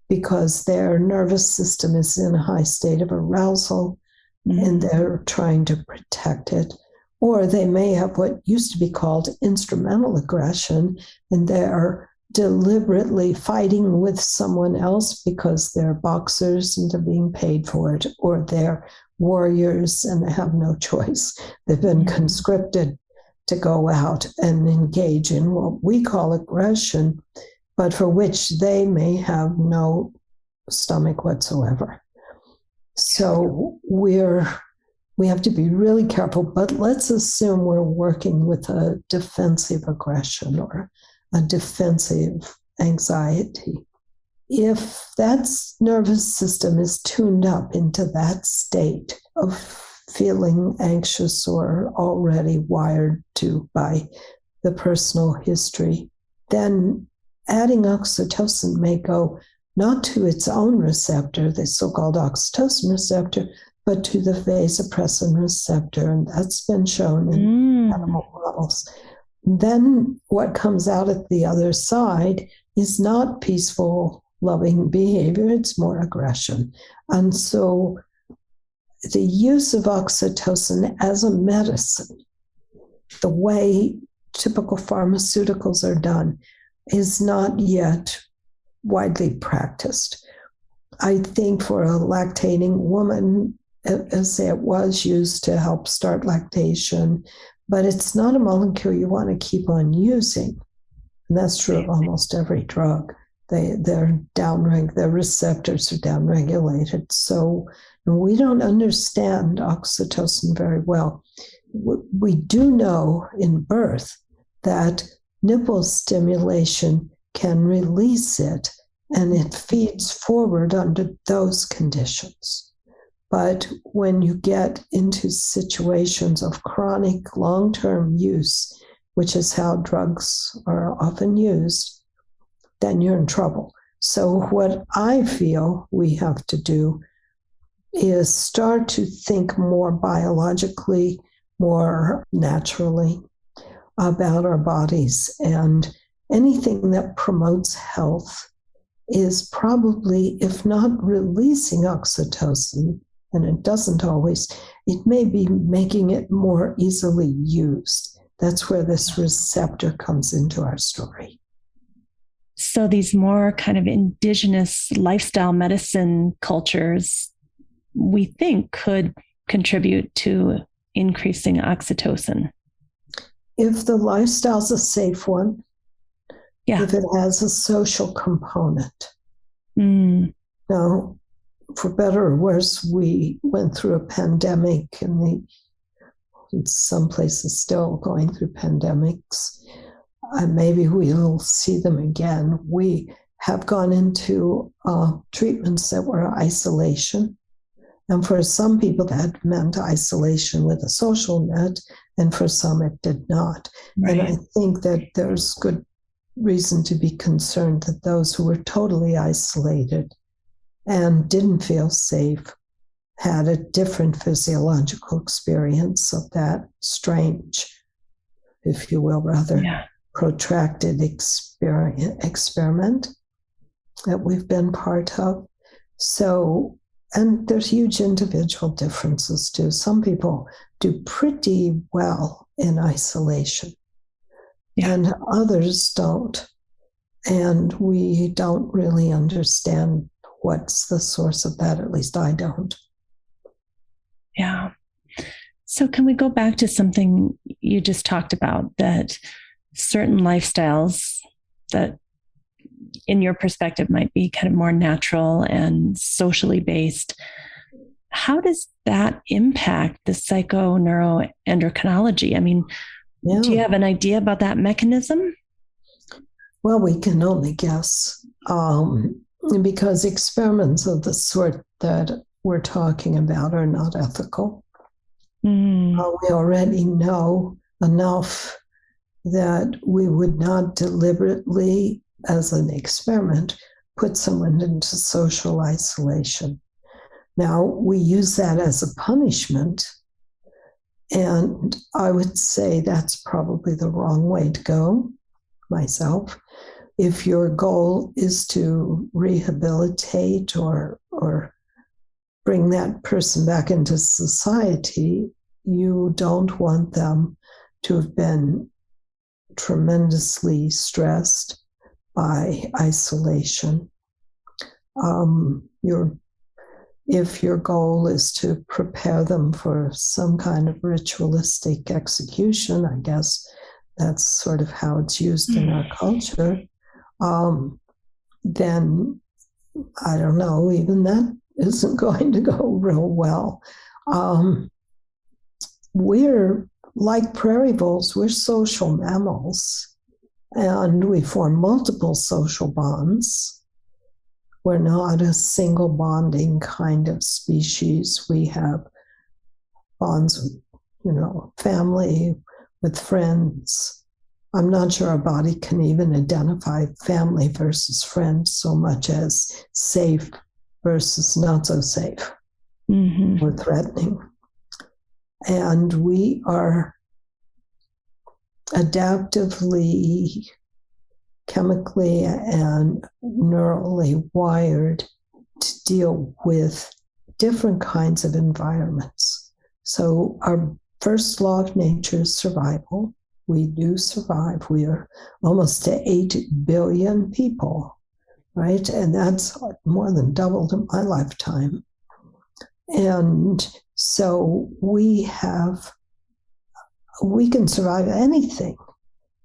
because their nervous system is in a high state of arousal and they're trying to protect it. Or they may have what used to be called instrumental aggression, and they're deliberately fighting with someone else because they're boxers and they're being paid for it, or they're warriors and they have no choice. They've been conscripted to go out and engage in what we call aggression, but for which they may have no stomach whatsoever. So we have to be really careful, but let's assume we're working with a defensive aggression or a defensive anxiety. If that nervous system is tuned up into that state of feeling anxious or already wired to by the personal history, then adding oxytocin may go not to its own receptor, the so-called oxytocin receptor, but to the vasopressin receptor, and that's been shown in animal models. Then what comes out at the other side is not peaceful, loving behavior, it's more aggression. And so the use of oxytocin as a medicine, the way typical pharmaceuticals are done, is not yet widely practiced. I think for a lactating woman, as it was used to help start lactation, but it's not a molecule you want to keep on using. And that's true of almost every drug. Their receptors are downregulated. So we don't understand oxytocin very well. We do know in birth that nipple stimulation can release it, and it feeds forward under those conditions. But when you get into situations of chronic long-term use, which is how drugs are often used, then you're in trouble. So what I feel we have to do is start to think more biologically, more naturally about our bodies, and anything that promotes health is probably, if not releasing oxytocin, and it doesn't always, it may be making it more easily used. That's where this receptor comes into our story. So these more kind of indigenous lifestyle medicine cultures, we think, could contribute to increasing oxytocin. If the lifestyle's a safe one, if it has a social component. Now, for better or worse, we went through a pandemic, and in some places still going through pandemics. Maybe we'll see them again. We have gone into treatments that were isolation. And for some people, that meant isolation with a social net, and for some, it did not. Right. And I think that there's good reason to be concerned that those who were totally isolated and didn't feel safe had a different physiological experience of that strange, if you will, rather protracted experiment that we've been part of. So, and there's huge individual differences too. Some people do pretty well in isolation, and others don't. And we don't really understand what's the source of that. At least I don't. Yeah. So can we go back to something you just talked about, that certain lifestyles that in your perspective might be kind of more natural and socially based? How does that impact the psychoneuroendocrinology? I mean, do you have an idea about that mechanism? Well, we can only guess, because experiments of the sort that we're talking about are not ethical. We already know enough that we would not deliberately, as an experiment, put someone into social isolation. Now, we use that as a punishment, and I would say that's probably the wrong way to go, myself. If your goal is to rehabilitate or bring that person back into society, you don't want them to have been tremendously stressed by isolation. if your goal is to prepare them for some kind of ritualistic execution, I guess that's sort of how it's used in our culture, then I don't know, even that isn't going to go real well. We're like prairie voles, we're social mammals, and we form multiple social bonds. We're not a single bonding kind of species. We have bonds with, family, with friends. I'm not sure our body can even identify family versus friends so much as safe versus not so safe or threatening. And we are adaptively, chemically, and neurally wired to deal with different kinds of environments. So our first law of nature is survival. We do survive. We are almost to 8 billion people, right? And that's more than doubled in my lifetime. And so we can survive anything,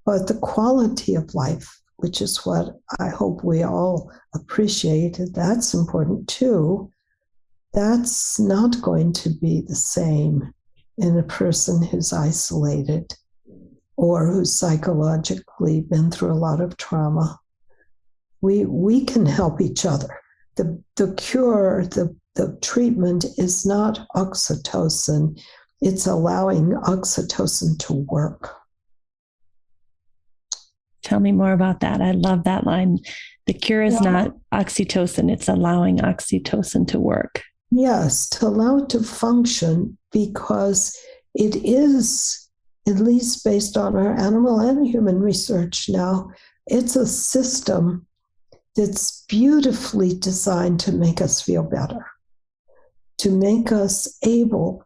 but the quality of life, which is what I hope we all appreciate, that's important too. That's not going to be the same in a person who's isolated or who's psychologically been through a lot of trauma. We can help each other. The cure, the treatment is not oxytocin. It's allowing oxytocin to work. Tell me more about that. I love that line. The cure is not oxytocin. It's allowing oxytocin to work. Yes, to allow it to function, because it is, at least based on our animal and human research now, it's a system that's beautifully designed to make us feel better, to make us able,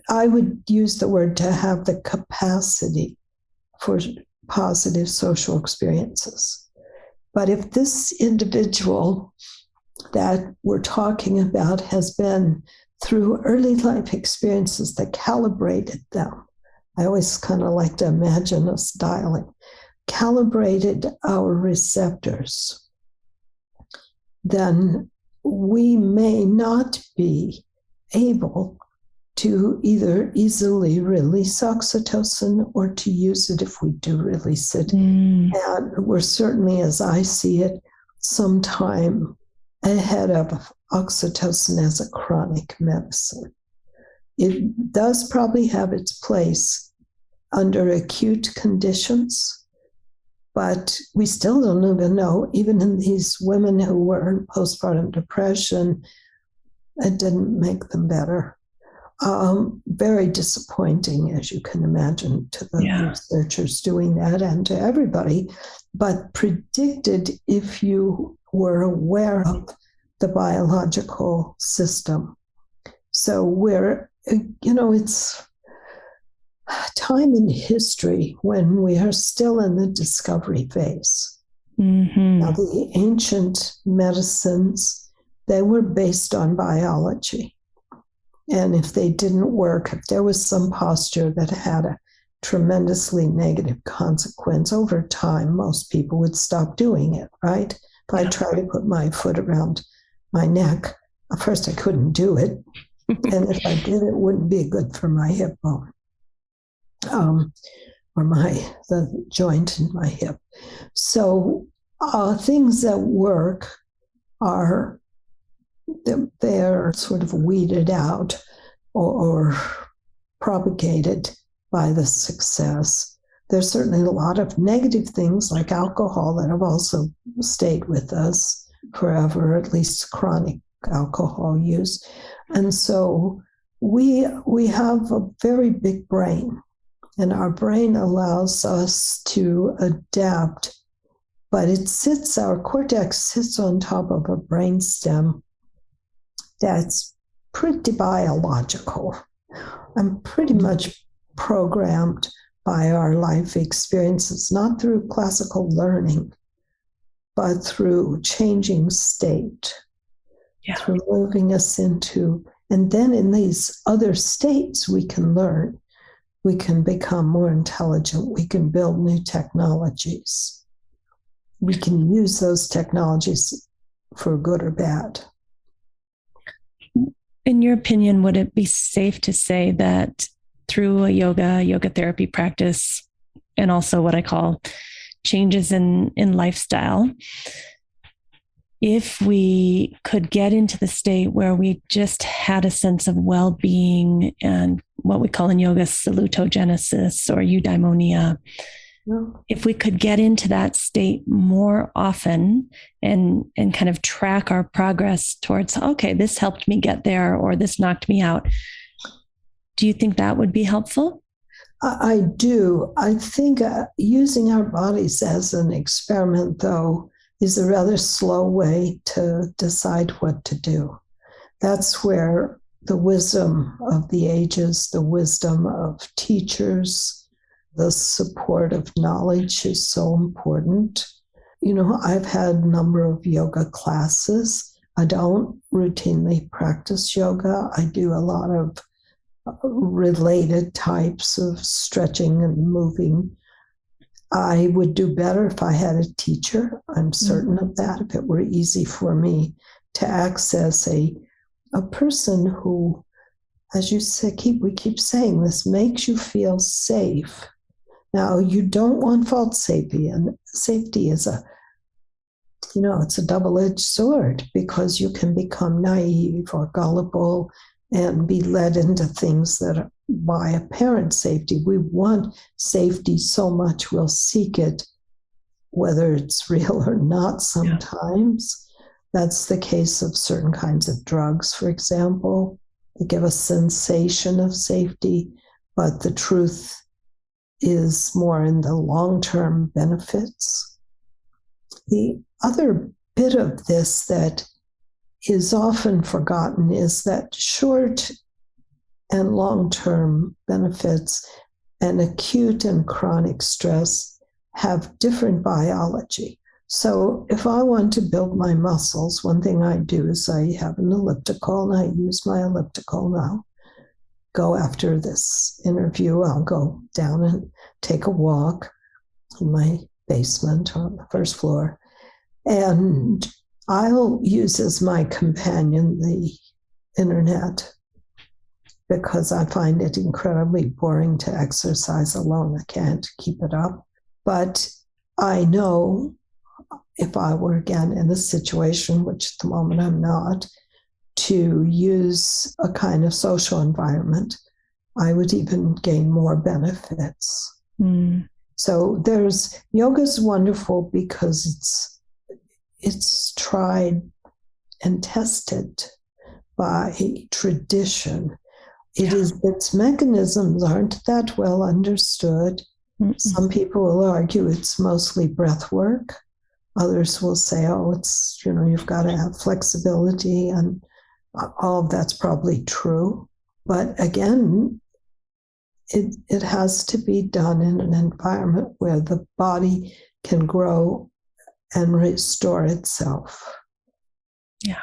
I would use the word, to have the capacity for positive social experiences. But if this individual that we're talking about has been through early life experiences that calibrated them, I always kind of like to imagine us dialing, calibrated our receptors, then we may not be able to either easily release oxytocin or to use it if we do release it. And we're certainly, as I see it, sometime ahead of oxytocin as a chronic medicine. It does probably have its place under acute conditions, but we still don't even know, even in these women who were in postpartum depression, it didn't make them better. Very disappointing, as you can imagine, to the researchers doing that and to everybody, but predicted if you were aware of the biological system. So it's time in history when we are still in the discovery phase. Now, the ancient medicines, they were based on biology. And if they didn't work, if there was some posture that had a tremendously negative consequence over time, most people would stop doing it, right? If I tried to put my foot around my neck, at first I couldn't do it. And if I did, it wouldn't be good for my hip bone. Or the joint in my hip. So things that work are, they're sort of weeded out or propagated by the success. There's certainly a lot of negative things like alcohol that have also stayed with us forever, at least chronic alcohol use. And so we have a very big brain. And our brain allows us to adapt, but our cortex sits on top of a brainstem that's pretty biological and pretty much programmed by our life experiences, not through classical learning, but through changing state. Yeah. Through moving us into, and then in these other states, we can learn, we can become more intelligent, we can build new technologies. We can use those technologies for good or bad. In your opinion, would it be safe to say that through a yoga therapy practice, and also what I call changes in lifestyle, if we could get into the state where we just had a sense of well-being and what we call in yoga salutogenesis or eudaimonia, if we could get into that state more often and kind of track our progress towards, okay, this helped me get there or this knocked me out, do you think that would be helpful? I do. I think using our bodies as an experiment, though, is a rather slow way to decide what to do. That's where the wisdom of the ages, the wisdom of teachers, the support of knowledge is so important. I've had a number of yoga classes. I don't routinely practice yoga. I do a lot of related types of stretching and moving. I would do better if I had a teacher. I'm certain of that. If it were easy for me to access a person who, as you say, we keep saying this, makes you feel safe. Now, you don't want false safety, and safety is it's a double-edged sword because you can become naive or gullible and be led into things that are by apparent safety. We want safety so much we'll seek it, whether it's real or not sometimes. Yeah. That's the case of certain kinds of drugs, for example. They give a sensation of safety, but the truth is more in the long-term benefits. The other bit of this that is often forgotten is that short and long-term benefits and acute and chronic stress have different biology. So if I want to build my muscles, one thing I do is I have an elliptical, and I use my elliptical now. Go after this interview, I'll go down and take a walk in my basement on the first floor, and I'll use as my companion the internet because I find it incredibly boring to exercise alone. I can't keep it up. But I know if I were again in a situation, which at the moment I'm not, to use a kind of social environment, I would even gain more benefits. So yoga's wonderful because it's tried and tested by tradition. Its mechanisms aren't that well understood. Some people will argue it's mostly breath work. Others will say, it's, you've got to have flexibility, and all of that's probably true. But again, it has to be done in an environment where the body can grow and restore itself. Yeah.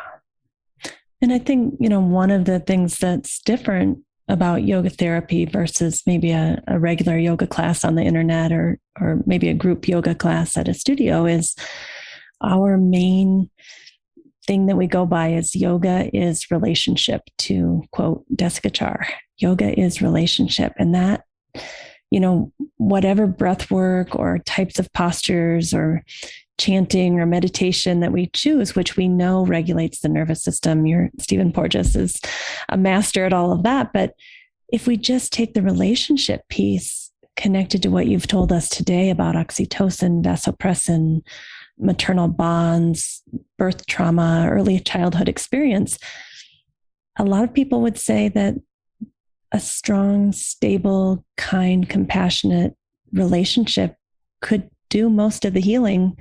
And I think, one of the things that's different about yoga therapy versus maybe a regular yoga class on the internet or maybe a group yoga class at a studio is our main thing that we go by is yoga is relationship, to quote Jessica Char. Yoga is relationship. And that, whatever breath work or types of postures or chanting or meditation that we choose, which we know regulates the nervous system. Stephen Porges is a master at all of that. But if we just take the relationship piece connected to what you've told us today about oxytocin, vasopressin, maternal bonds, birth trauma, early childhood experience, a lot of people would say that a strong, stable, kind, compassionate relationship could do most of the healing.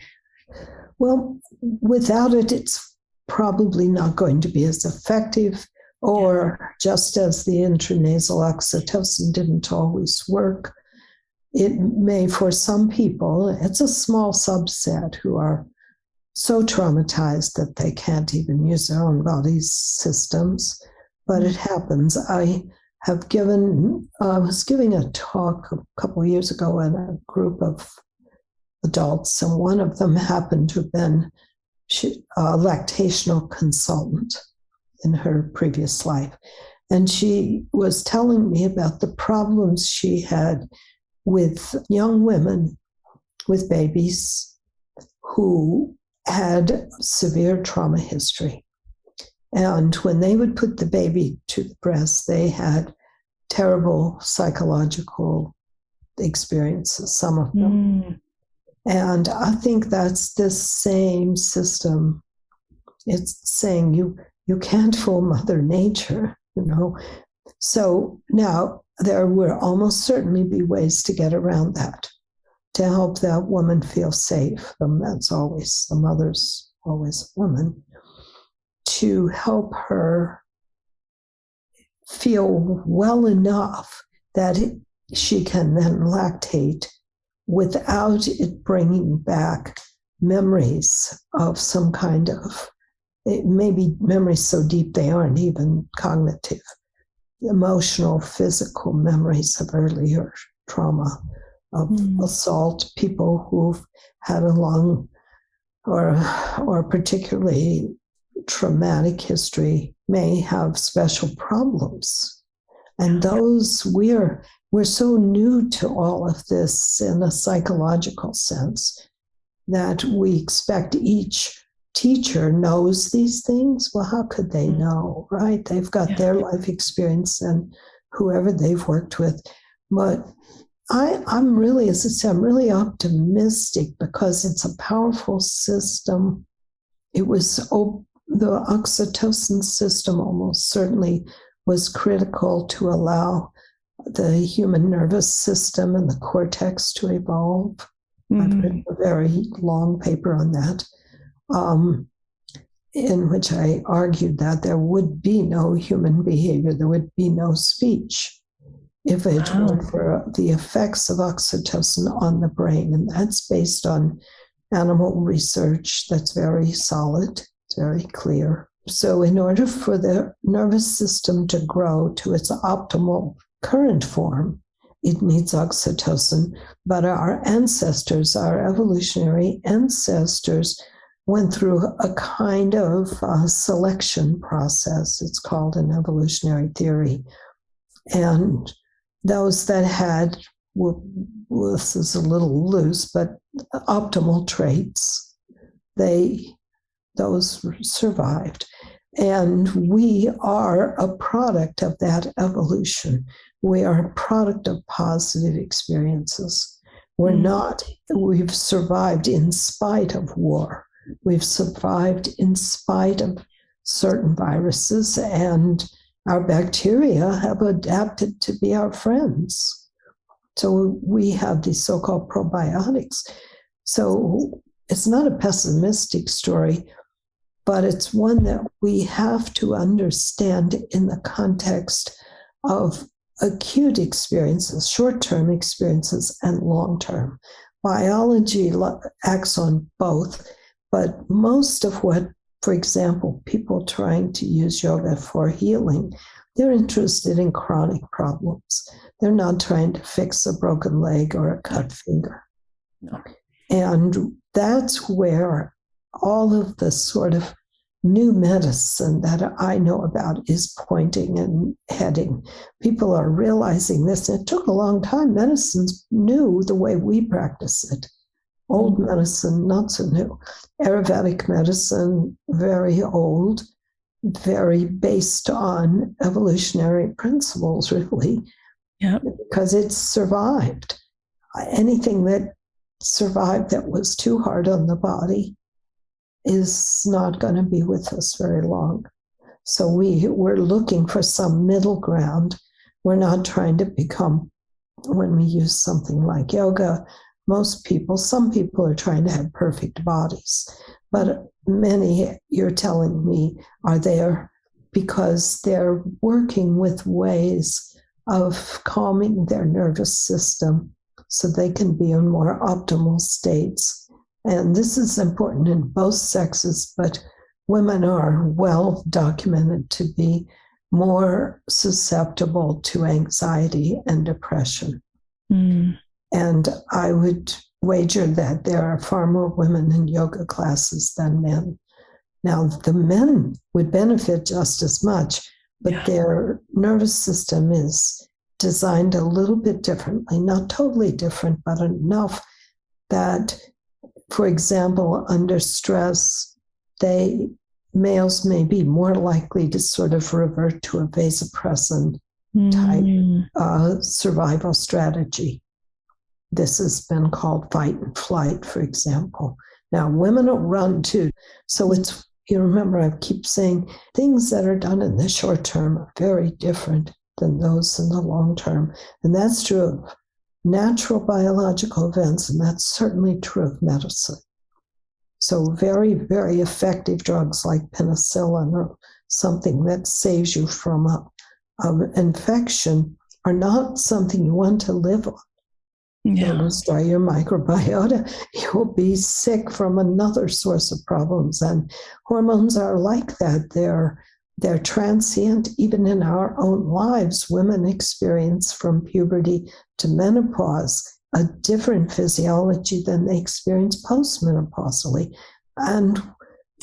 Well, without it, it's probably not going to be as effective, or just as the intranasal oxytocin didn't always work. It may, for some people, it's a small subset who are so traumatized that they can't even use their own body's systems. But it happens. I was giving a talk a couple of years ago in a group of adults, and one of them happened to have been a lactational consultant in her previous life. And she was telling me about the problems she had with young women with babies who had severe trauma history. And when they would put the baby to the breast, they had terrible psychological experiences, some of them. And I think that's the same system. It's saying you can't fool Mother Nature, you know. So now there will almost certainly be ways to get around that, to help that woman feel safe. That's always, the mother's always a woman, to help her feel well enough that she can then lactate without it bringing back memories of some kind of, maybe memories so deep they aren't even cognitive, emotional, physical memories of earlier trauma, of assault, people who've had a long or particularly traumatic history may have special problems. And those, we're so new to all of this in a psychological sense that we expect each teacher knows these things. Well, how could they know, right? They've got their life experience and whoever they've worked with. But I'm really, as I said, I'm really optimistic because it's a powerful system. It was, the oxytocin system almost certainly was critical to allow the human nervous system and the cortex to evolve. I've written a very long paper on that, in which I argued that there would be no human behavior, there would be no speech if it weren't for the effects of oxytocin on the brain. And that's based on animal research that's very solid, it's very clear. So in order for the nervous system to grow to its optimal current form, it needs oxytocin. But our ancestors, our evolutionary ancestors, went through a kind of selection process. It's called an evolutionary theory. And those that had, this is a little loose, but optimal traits, those survived. And we are a product of that evolution. We are a product of positive experiences. We've survived in spite of war. We've survived in spite of certain viruses, and our bacteria have adapted to be our friends. So we have these so-called probiotics. So it's not a pessimistic story, but it's one that we have to understand in the context of acute experiences, short-term experiences, and long-term. Biology acts on both, but most of what, for example, people trying to use yoga for healing, they're interested in chronic problems. They're not trying to fix a broken leg or a cut finger. No. And that's where all of the sort of new medicine that I know about is pointing and heading. People are realizing this. And it took a long time. Medicine's new the way we practice it. Old medicine, not so new. Ayurvedic medicine, very old, very based on evolutionary principles, really. Yeah. Because it's survived. Anything that survived that was too hard on the body is not going to be with us very long. So we're looking for some middle ground. We're not trying to become, when we use something like yoga, some people are trying to have perfect bodies, but many, you're telling me, are there because they're working with ways of calming their nervous system so they can be in more optimal states and this is important in both sexes, but women are well documented to be more susceptible to anxiety and depression. Mm. And I would wager that there are far more women in yoga classes than men. Now, the men would benefit just as much, but their nervous system is designed a little bit differently, not totally different, but enough that, for example, under stress, males may be more likely to sort of revert to a vasopressin type survival strategy. This has been called fight and flight, for example. Now, women will run too. So it's, you remember, I keep saying things that are done in the short term are very different than those in the long term. And that's true of natural biological events, and that's certainly true of medicine. So very, very effective drugs like penicillin or something that saves you from an infection are not something you want to live on. You'll destroy your microbiota. You'll be sick from another source of problems. And hormones are like that. They're transient. Even in our own lives, women experience from puberty to menopause a different physiology than they experience postmenopausally. And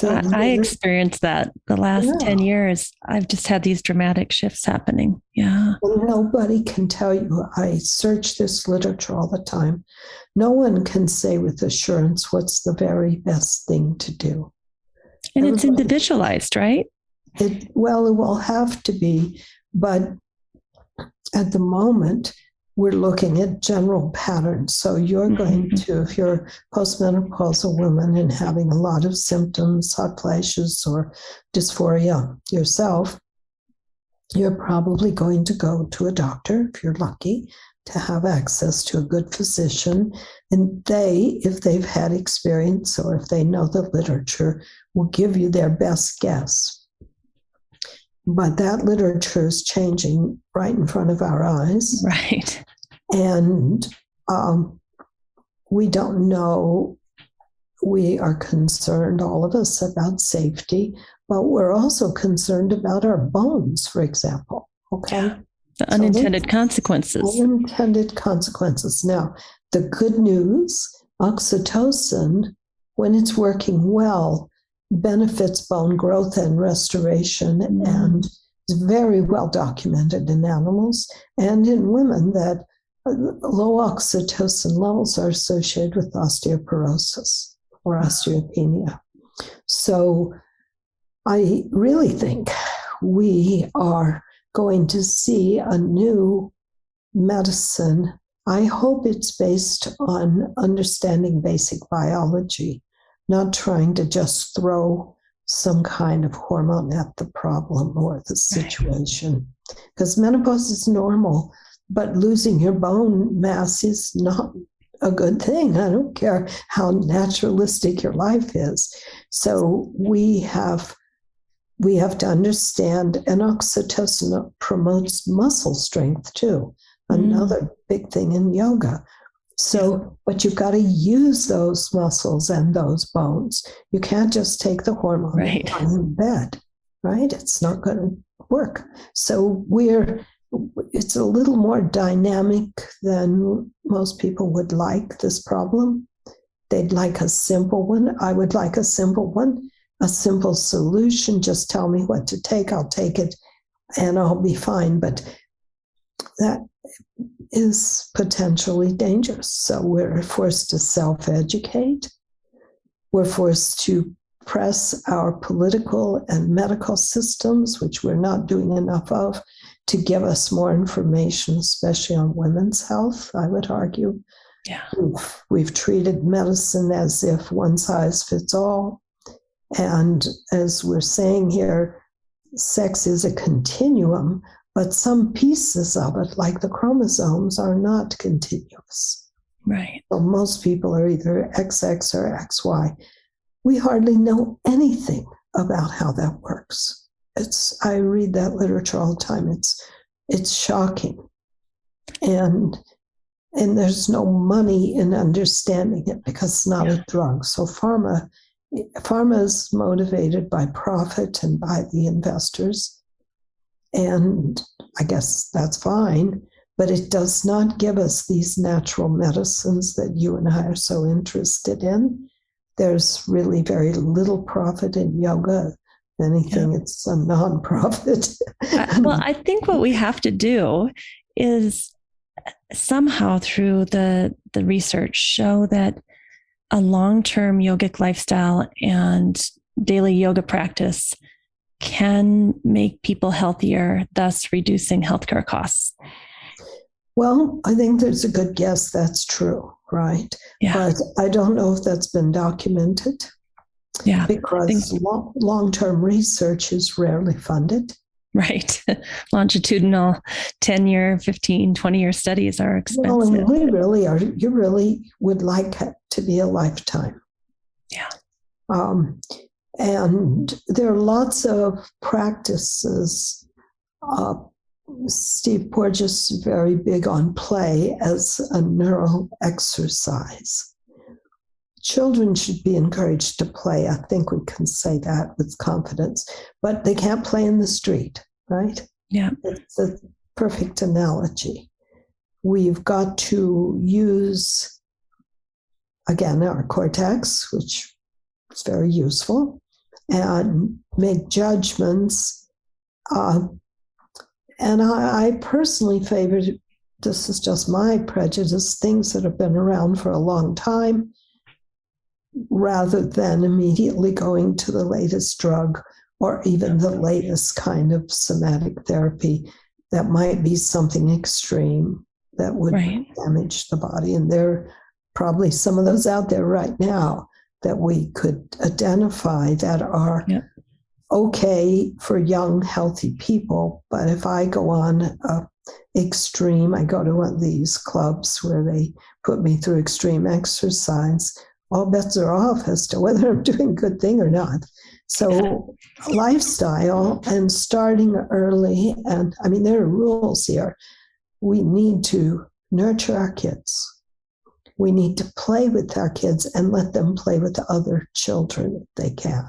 I experienced that the last 10 years. I've just had these dramatic shifts happening. Yeah. Well, nobody can tell you. I search this literature all the time. No one can say with assurance what's the very best thing to do. And it's individualized, right? It will have to be. But at the moment, we're looking at general patterns. So you're going to, if you're a postmenopausal woman and having a lot of symptoms, hot flashes, or dysphoria yourself, you're probably going to go to a doctor, if you're lucky, to have access to a good physician. And they, if they've had experience or if they know the literature, will give you their best guess. But that literature is changing right in front of our eyes. Right. And we don't know. We are concerned, all of us, about safety, but we're also concerned about our bones, for example. Okay. The unintended consequences. Unintended consequences. Now, the good news, oxytocin, when it's working well, benefits bone growth and restoration, and is very well documented in animals and in women that low oxytocin levels are associated with osteoporosis or osteopenia. So I really think we are going to see a new medicine. I hope it's based on understanding basic biology, not trying to just throw some kind of hormone at the problem or the situation. Because menopause is normal, but losing your bone mass is not a good thing. I don't care how naturalistic your life is. So we have to understand, and oxytocin promotes muscle strength too, another big thing in yoga. So, but you've got to use those muscles and those bones. You can't just take the hormone and lie in bed, right? It's not going to work. So it's a little more dynamic than most people would like this problem. They'd like a simple one. I would like a simple one, a simple solution. Just tell me what to take. I'll take it and I'll be fine. But that is potentially dangerous. So we're forced to self-educate. We're forced to press our political and medical systems, which we're not doing enough of, to give us more information, especially on women's health, I would argue. Yeah. We've treated medicine as if one size fits all. And as we're saying here, sex is a continuum, but some pieces of it, like the chromosomes, are not continuous. Right. So most people are either XX or XY. We hardly know anything about how that works. I read that literature all the time. It's shocking. And and there's no money in understanding it because it's not a drug. So pharma is motivated by profit and by the investors. And I guess that's fine, but it does not give us these natural medicines that you and I are so interested in. There's really very little profit in yoga. If anything, it's a non-profit. Well, I think what we have to do is somehow through the research show that a long-term yogic lifestyle and daily yoga practice can make people healthier, thus reducing healthcare costs. Well, I think there's a good guess that's true, right? Yeah. But I don't know if that's been documented. Yeah. Because long-term research is rarely funded. Right. Longitudinal 10-year, 15, 20-year studies are expensive. Well, and you really would like it to be a lifetime. Yeah. And there are lots of practices. Steve Porges is very big on play as a neural exercise. Children should be encouraged to play. I think we can say that with confidence, but they can't play in the street, right? Yeah. It's a perfect analogy. We've got to use, again, our cortex, which is very useful, and make judgments. And I personally favor, this is just my prejudice, things that have been around for a long time, rather than immediately going to the latest drug or even the latest kind of somatic therapy that might be something extreme that would damage the body. And there are probably some of those out there right now that we could identify that are okay for young, healthy people. But if I go on extreme, I go to one of these clubs where they put me through extreme exercise, all bets are off as to whether I'm doing a good thing or not. So lifestyle and starting early, and I mean, there are rules here. We need to nurture our kids. We need to play with our kids and let them play with other children if they can.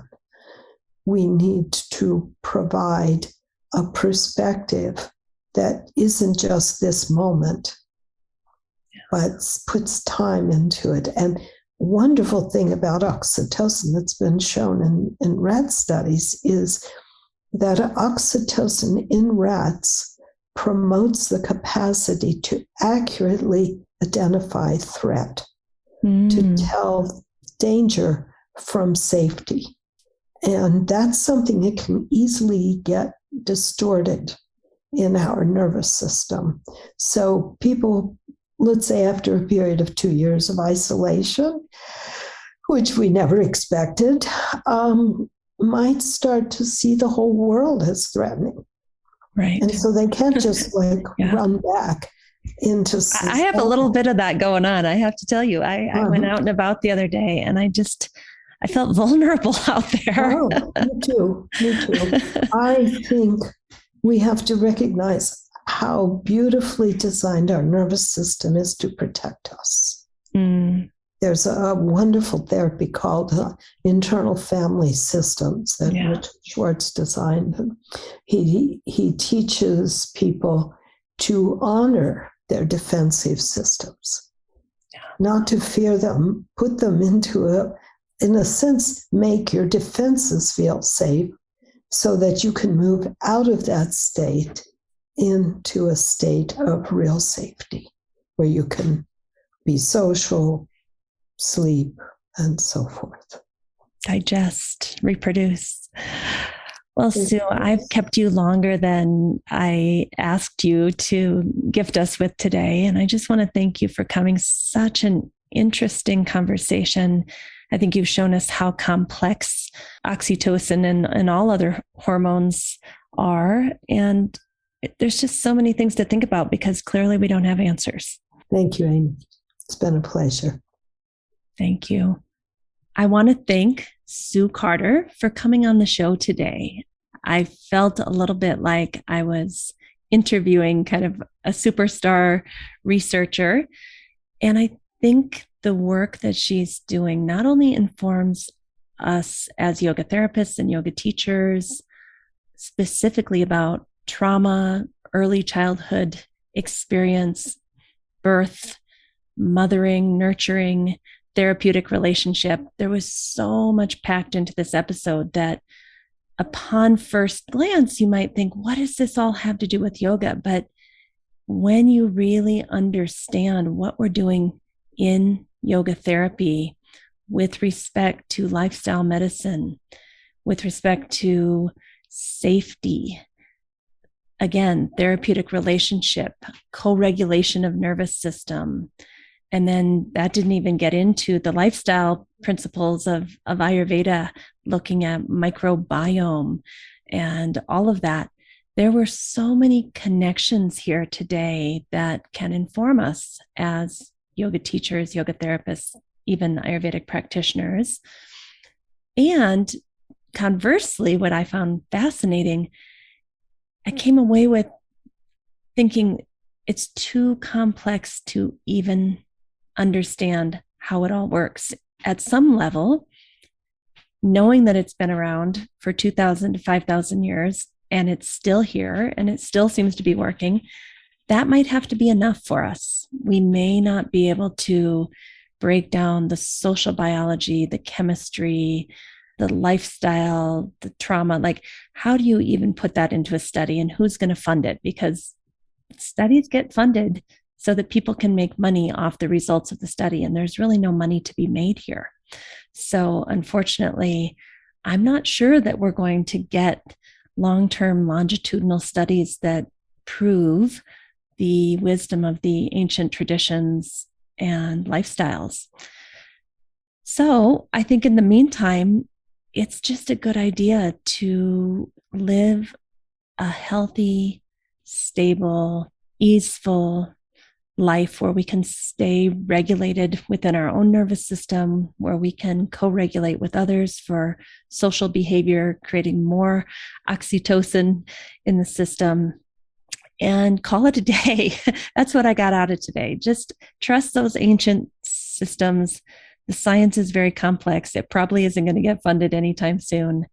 We need to provide a perspective that isn't just this moment, but puts time into it. And wonderful thing about oxytocin that's been shown in rat studies is that oxytocin in rats promotes the capacity to accurately identify threat, to tell danger from safety. And that's something that can easily get distorted in our nervous system. So people, let's say after a period of 2 years of isolation, which we never expected, might start to see the whole world as threatening. Right. And so they can't just run back into society. I have a little bit of that going on. I have to tell you, I went out and about the other day and I felt vulnerable out there. Oh, me too. I think we have to recognize how beautifully designed our nervous system is to protect us. There's a wonderful therapy called internal family systems that Richard Schwartz designed. He teaches people to honor their defensive systems, not to fear them, put them into in a sense, make your defenses feel safe so that you can move out of that state into a state of real safety where you can be social, sleep, and so forth. Digest, reproduce. Well, Sue, I've kept you longer than I asked you to gift us with today. And I just want to thank you for coming. Such an interesting conversation. I think you've shown us how complex oxytocin and all other hormones are. And there's just so many things to think about because clearly we don't have answers. Thank you, Amy. It's been a pleasure. Thank you. I want to thank Sue Carter for coming on the show today. I felt a little bit like I was interviewing kind of a superstar researcher. And I think the work that she's doing not only informs us as yoga therapists and yoga teachers, specifically about trauma, early childhood experience, birth, mothering, nurturing, therapeutic relationship. There was so much packed into this episode that upon first glance, you might think, what does this all have to do with yoga? But when you really understand what we're doing in yoga therapy with respect to lifestyle medicine, with respect to safety, again, therapeutic relationship, co-regulation of nervous system, and then that didn't even get into the lifestyle principles of Ayurveda, looking at microbiome and all of that. There were so many connections here today that can inform us as yoga teachers, yoga therapists, even Ayurvedic practitioners. And conversely, what I found fascinating, I came away with thinking it's too complex to even understand how it all works. At some level, knowing that it's been around for 2,000 to 5,000 years and it's still here and it still seems to be working, that might have to be enough for us. We may not be able to break down the social biology, the chemistry, the lifestyle, the trauma. Like, how do you even put that into a study, and who's going to fund it? Because studies get funded so that people can make money off the results of the study, and there's really no money to be made here. So unfortunately, I'm not sure that we're going to get long-term longitudinal studies that prove the wisdom of the ancient traditions and lifestyles. So I think in the meantime, it's just a good idea to live a healthy, stable, easeful life where we can stay regulated within our own nervous system, where we can co-regulate with others for social behavior, creating more oxytocin in the system, and call it a day. That's what I got out of today. Just trust those ancient systems. The science is very complex. It probably isn't going to get funded anytime soon,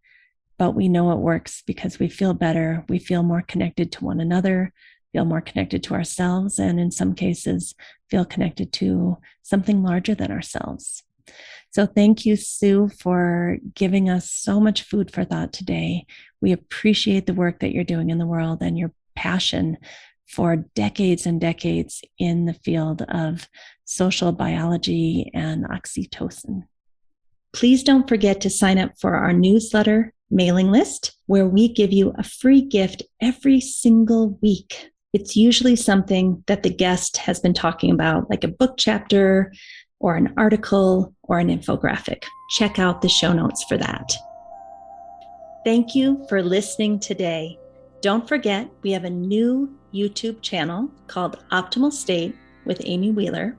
but we know it works because we feel better. We feel more connected to one another, feel more connected to ourselves, and in some cases, feel connected to something larger than ourselves. So thank you, Sue, for giving us so much food for thought today. We appreciate the work that you're doing in the world and your passion for decades and decades in the field of social biology and oxytocin. Please don't forget to sign up for our newsletter mailing list, where we give you a free gift every single week. It's usually something that the guest has been talking about, like a book chapter or an article or an infographic. Check out the show notes for that. Thank you for listening today. Don't forget, we have a new YouTube channel called Optimal State with Amy Wheeler.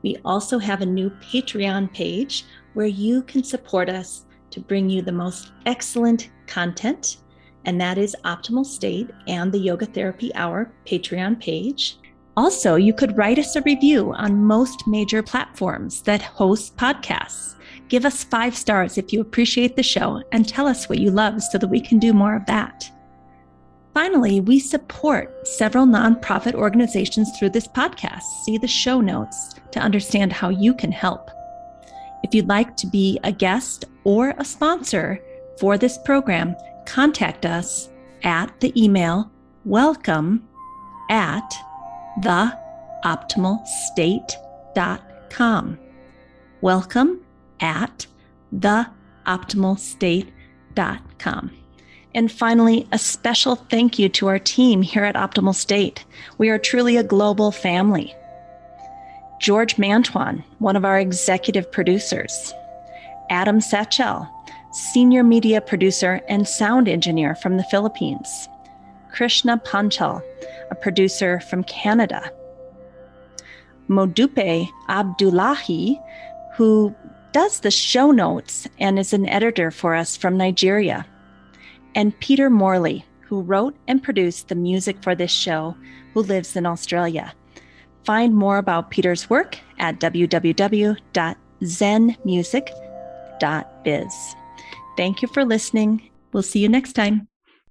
We also have a new Patreon page where you can support us to bring you the most excellent content, and that is Optimal State and the Yoga Therapy Hour Patreon page. Also, you could write us a review on most major platforms that host podcasts. Give us 5 stars if you appreciate the show, and tell us what you love so that we can do more of that. Finally, we support several nonprofit organizations through this podcast. See the show notes to understand how you can help. If you'd like to be a guest or a sponsor for this program, contact us at the email welcome@theoptimalstate.com. welcome@theoptimalstate.com. And finally, a special thank you to our team here at Optimal State. We are truly a global family. George Mantuan, one of our executive producers. Adam Satchel, senior media producer and sound engineer from the Philippines. Krishna Panchal, a producer from Canada. Modupe Abdullahi, who does the show notes and is an editor for us from Nigeria. And Peter Morley, who wrote and produced the music for this show, who lives in Australia. Find more about Peter's work at www.zenmusic.biz. Thank you for listening. We'll see you next time.